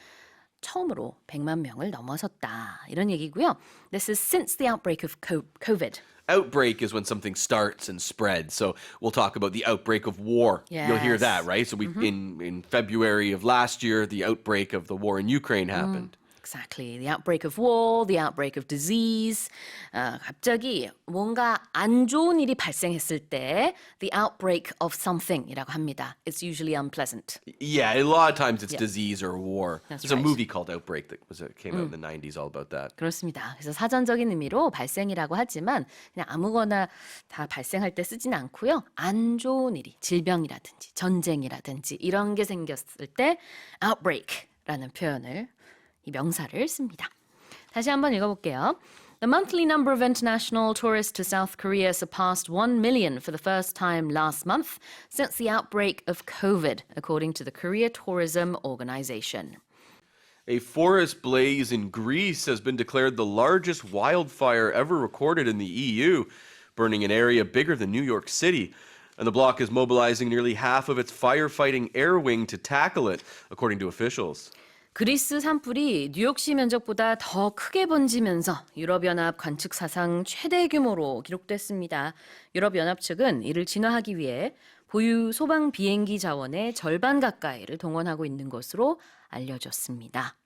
처음으로 100만 명을 넘어섰다. 이런 얘기고요. This is since the outbreak of COVID. Outbreak is when something starts and spreads. So we'll talk about the outbreak of war. You'll hear that, right? So we in February of last year, the outbreak of the war in Ukraine happened. Exactly. The outbreak of war, the outbreak of disease. 갑자기 뭔가 안 좋은 일이 발생했을 때 the outbreak of something이라고 합니다. It's usually unpleasant. Yeah, a lot of times it's disease or war. That's There's a right. movie called Outbreak that came out in the 90s all about that. 그렇습니다. 그래서 사전적인 의미로 발생이라고 하지만 그냥 아무거나 다 발생할 때 쓰진 않고요. 안 좋은 일이, 질병이라든지 전쟁이라든지 이런 게 생겼을 때 outbreak라는 표현을 이 명사를 씁니다. 다시 한번 읽어볼게요. The monthly number of international tourists to South Korea surpassed 1 million for the first time last month since the outbreak of COVID, according to the Korea Tourism Organization. A forest blaze in Greece has been declared the largest wildfire ever recorded in the EU, burning an area bigger than New York City. And the bloc is mobilizing nearly half of its firefighting air wing to tackle it, according to officials. 그리스 산불이 뉴욕시 면적보다 더 크게 번지면서 유럽연합 관측 사상 최대 규모로 기록됐습니다. 유럽연합 측은 이를 진화하기 위해 보유 소방 비행기 자원의 절반 가까이를 동원하고 있는 것으로 알려졌습니다.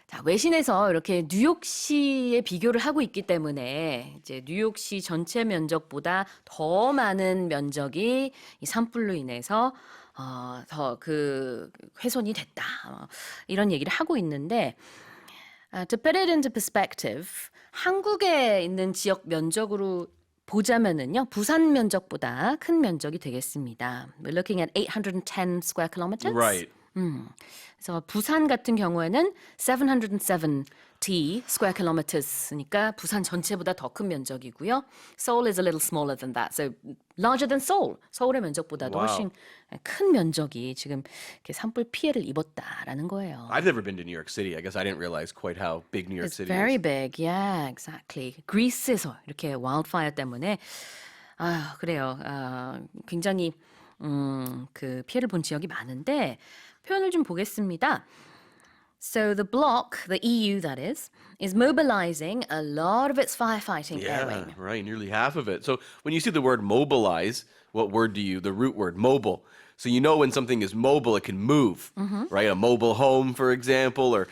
자, 외신에서 이렇게 뉴욕시에 비교를 하고 있기 때문에 이제 뉴욕시 전체 면적보다 더 많은 면적이 이 산불로 인해서 더 그 훼손이 됐다. 이런 얘기를 하고 있는데 to put it into perspective, 한국에 있는 지역 면적으로 보자면은요. 부산 면적보다 큰 면적이 되겠습니다. We're looking at 810 square kilometers. Right. 그래서 부산 같은 경우에는 770 square kilometers니까 부산 전체보다 더 큰 면적이고요. Seoul is a little smaller than that. So larger than Seoul. 서울의 면적보다도 Wow. 훨씬 큰 면적이 지금 이렇게 산불 피해를 입었다라는 거예요. I've never been to New York City. I guess I didn't realize quite how big New York It's City very is. big. Yeah, exactly. 그리스에서 이렇게 wildfire 때문에 그래요. 굉장히 그 피해를 본 지역이 많은데 표현을 좀 보겠습니다. So the bloc, the EU that is mobilizing a lot of its firefighting air Yeah, wing. right. Nearly half of it. So when you see the word mobilize, what word the root word, mobile. So you know when something is mobile, it can move, right? A mobile home, for example, or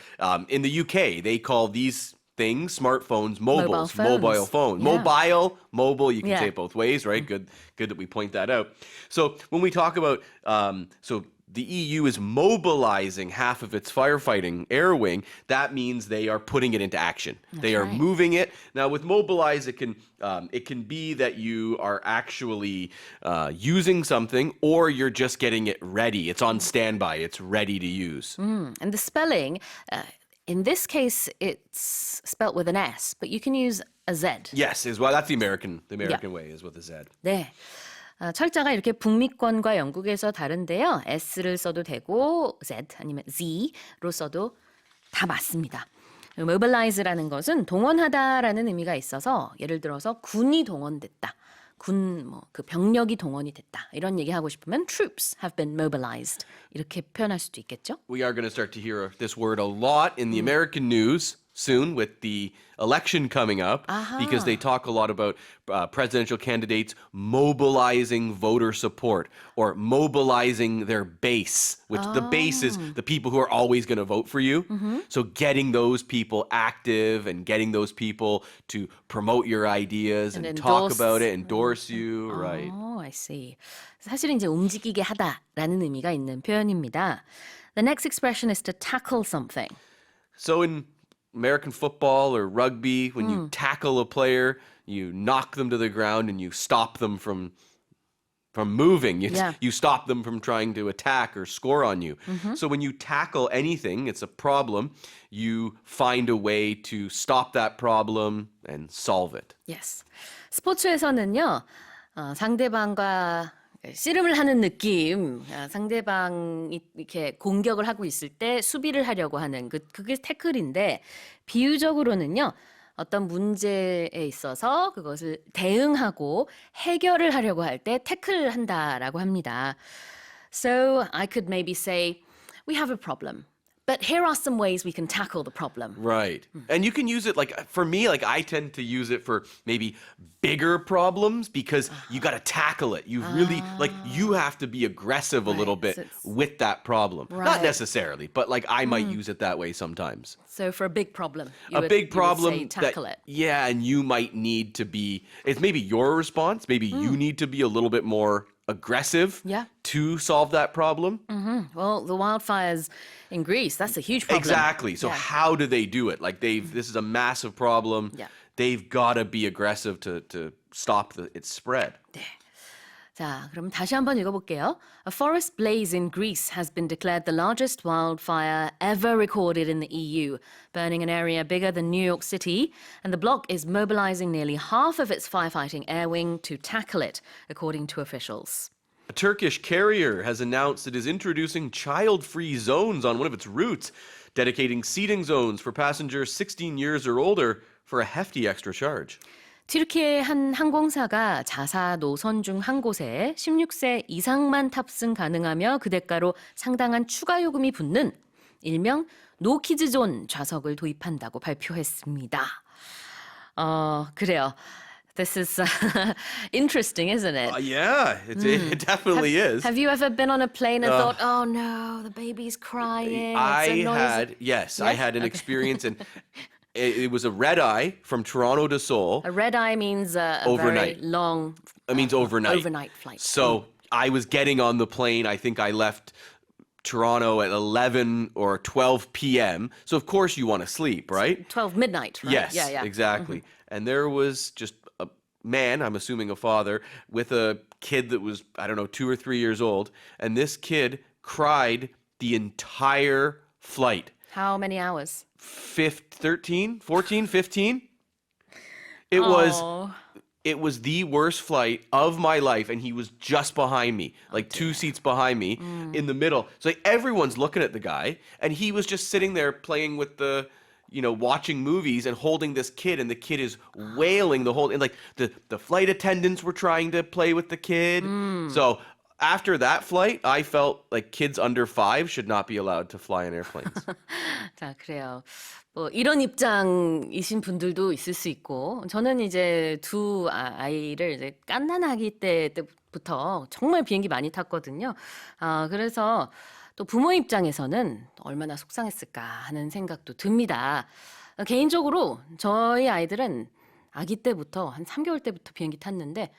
in the UK, they call these things, smartphones, mobiles, mobile phone. Yeah. Mobile, you can Yeah. say it both ways, right? Good that we point that out. So when we talk about, so the EU is mobilizing half of its firefighting air wing. That means they are putting it into action. They are right. moving it. Now with mobilize, it can be that you are actually using something or you're just getting it ready. It's on standby. It's ready to use. And the spelling, in this case, it's spelt with an S, but you can use a Z. Yes, as well. That's the American way is with a Z. 네. 철자가 이렇게 북미권과 영국에서 다른데요. S를 써도 되고 Z 아니면 Z로 써도 다 맞습니다. mobilize라는 것은 동원하다라는 의미가 있어서 예를 들어서 군이 동원됐다. 그 병력이 동원이 됐다. 이런 얘기하고 싶으면 troops have been mobilized. 이렇게 표현할 수도 있겠죠? We are going to start to hear this word a lot in the American news soon with the election coming up because they talk a lot about presidential candidates mobilizing voter support or mobilizing their base, which the base is the people who are always going to vote for you. So getting those people active and getting those people to promote your ideas and talk about it, endorse you, right? Oh, I see. 사실은 이제 움직이게 하다라는 의미가 있는 표현입니다. The next expression is to tackle something. So in American football or rugby, when you tackle a player, you knock them to the ground and you stop them from from moving. Yeah. You stop them from trying to attack or score on you. So when you tackle anything, it's a problem, you find a way to stop that problem and solve it. Yes. 스포츠에서는요, 상대방과 씨름을 하는 느낌, 상대방이 이렇게 공격을 하고 있을 때 수비를 하려고 하는 그게 태클인데, 비유적으로는요, 어떤 문제에 있어서 그것을 대응하고 해결을 하려고 할 때 태클한다라고 합니다. So I could maybe say, we have a problem. But here are some ways we can tackle the problem. Right. And you can use it like, for me, like I tend to use it for maybe bigger problems because you got to tackle it. You really, like you have to be aggressive a little bit so it's- with that problem. Right. Not necessarily, but like I might use it that way sometimes. So for a big problem, A big problem you would say tackle that, it. yeah, and you might need to be, it's maybe your response. Maybe you need to be a little bit more aggressive Yeah. to solve that problem. Well, the wildfires in Greece, that's a huge problem. Exactly. So Yeah. how do they do it? Like this is a massive problem. Yeah. They've got to be aggressive to stop its spread. 자, 그럼 다시 한번 읽어볼게요. A forest blaze in Greece has been declared the largest wildfire ever recorded in the EU, burning an area bigger than New York City, and the bloc is mobilizing nearly half of its firefighting air wing to tackle it, according to officials. A Turkish carrier has announced it is introducing child-free zones on one of its routes, dedicating seating zones for passengers 16 years or older for a hefty extra charge. 튀르키예의 한 항공사가 자사 노선 중 한 곳에 16세 이상만 탑승 가능하며 그 대가로 상당한 추가 요금이 붙는 일명 노키즈존 좌석을 도입한다고 발표했습니다. 그래요. This is interesting, isn't it? Yeah, it definitely is. Have you ever been on a plane and thought, oh no, the baby's crying, it's a noisy... I had an experience, and it was a red eye from Toronto to Seoul. A red eye means a Overnight. very long... It means overnight. Overnight flight. So I was getting on the plane. I think I left Toronto at 11 or 12 p.m. So of course you want to sleep, right? 12 midnight, right? Yes, Yeah. exactly. And there was just a man, I'm assuming a father, with a kid that was, I don't know, 2 or 3 years old. And this kid cried the entire flight. How many hours? 13, 14, 15. It was the worst flight of my life, and he was just behind me, like 2 seats behind me, in the middle. So like, everyone's looking at the guy, and he was just sitting there playing with the, watching movies and holding this kid, and the kid is wailing the whole, and like the flight attendants were trying to play with the kid. So after that flight, I felt like kids under 5 should not be allowed to fly in airplanes. 자, 그래요. 뭐 이런 입장이신 분들도 있을 수 있고, 저는 이제 두 아이를 이제 갓난아기 때부터 정말 비행기 많이 탔거든요. 그래서 또 부모 입장에서는 얼마나 속상했을까 하는 생각도 듭니다. 개인적으로 저희 아이들은 아기 때부터 한 3개월 때부터 비행기 탔는데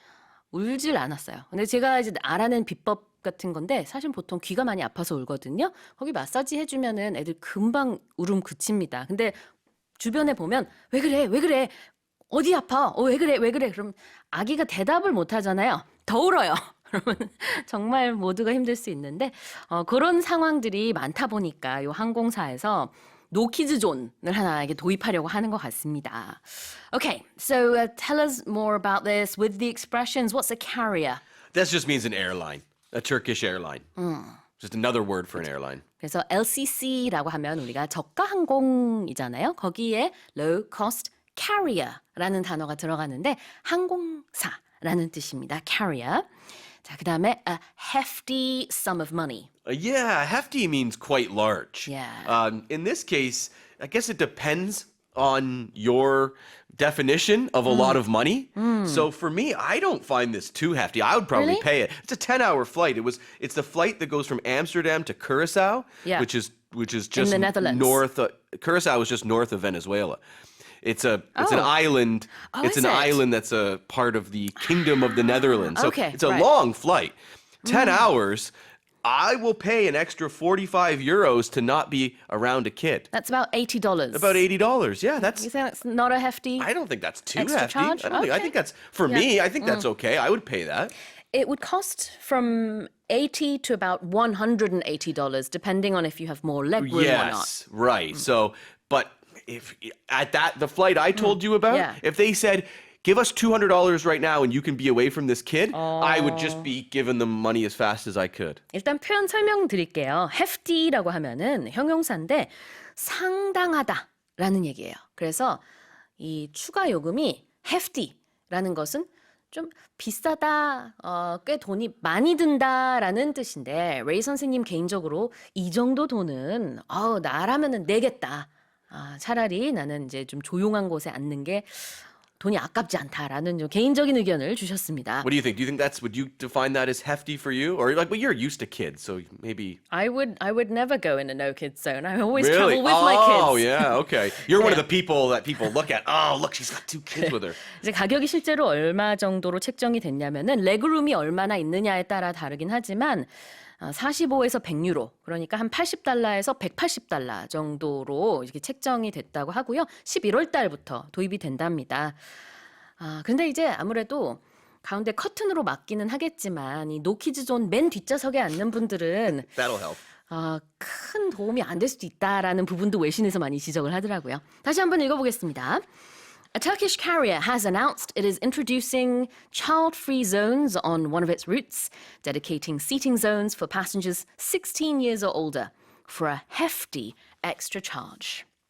울질 않았어요. 근데 제가 이제 알아낸 비법 같은 건데 사실 보통 귀가 많이 아파서 울거든요. 거기 마사지 해주면은 애들 금방 울음 그칩니다. 근데 주변에 보면 왜 그래? 왜 그래? 어디 아파? 왜 그래? 왜 그래? 그럼 아기가 대답을 못 하잖아요. 더 울어요. 그러면 정말 모두가 힘들 수 있는데 그런 상황들이 많다 보니까 요 항공사에서 노키즈 존을 하나 이게 도입하려고 하는 것 같습니다. Okay, so tell us more about this with the expressions. What's a carrier? That just means an airline, a Turkish airline. Just another word for an airline. 그래서 LCC라고 하면 우리가 저가 항공이잖아요. 거기에 low cost carrier라는 단어가 들어가는데 항공사라는 뜻입니다. carrier. 자, 그다음에 a hefty sum of money. Yeah, hefty means quite large. Yeah. In this case, I guess it depends on your definition of a lot of money. So for me, I don't find this too hefty. I would probably Really? pay it. It's a 10-hour flight. It's the flight that goes from Amsterdam to Curacao, Yeah. which is just the Netherlands. north. Curacao is just north of Venezuela. It's an island. Oh, It's is an it? island that's a part of the Kingdom of the Netherlands. So Okay, it's a right. long flight. 10 hours. I will pay an extra 45 euros to not be around a kid. That's about $80. About $80. Yeah, that's. You think that's not a hefty? I don't think that's too Extra hefty. charge? I don't think. I Okay. think that's for me. I think that's okay. I would pay that. It would cost from $80 to about $180, depending on if you have more leg room or not. Yes, right. So, but if at the flight I told you about, Yeah. if they said, give us $200 right now and you can be away from this kid, I would just be giving them money as fast as I could. 일단 표현 설명드릴게요. hefty라고 하면은 형용사인데 상당하다라는 얘기예요. 그래서 이 추가 요금이 hefty라는 것은 좀 비싸다, 꽤 돈이 많이 든다라는 뜻인데 레이 선생님 개인적으로 이 정도 돈은 나라면은 내겠다. 차라리 나는 이제 좀 조용한 곳에 앉는 게 돈이 아깝지 않다라는 좀 개인적인 의견을 주셨습니다. What do you think? Do you think would you define that as hefty for you? Or like, well, you're used to kids, so maybe. I would never go in a no kids zone. I always Really? travel with my kids. Oh, yeah, okay. You're one of the people that people look at. Oh, look, she's got 2 kids with her. 이제 가격이 실제로 얼마 정도로 책정이 됐냐면은 레그룸이 얼마나 있느냐에 따라 다르긴 하지만 45에서 100유로, 그러니까 한 $80에서 $180 정도로 이렇게 책정이 됐다고 하고요. 11월 달부터 도입이 된답니다. 근데 이제 아무래도 가운데 커튼으로 막기는 하겠지만 이 노키즈 존 맨 뒷좌석에 앉는 분들은 That'll help. 큰 도움이 안 될 수도 있다라는 부분도 외신에서 많이 지적을 하더라고요. 다시 한번 읽어보겠습니다. A Turkish carrier has announced it is introducing child-free zones on one of its routes, dedicating seating zones for passengers 16 years or older for a hefty extra charge.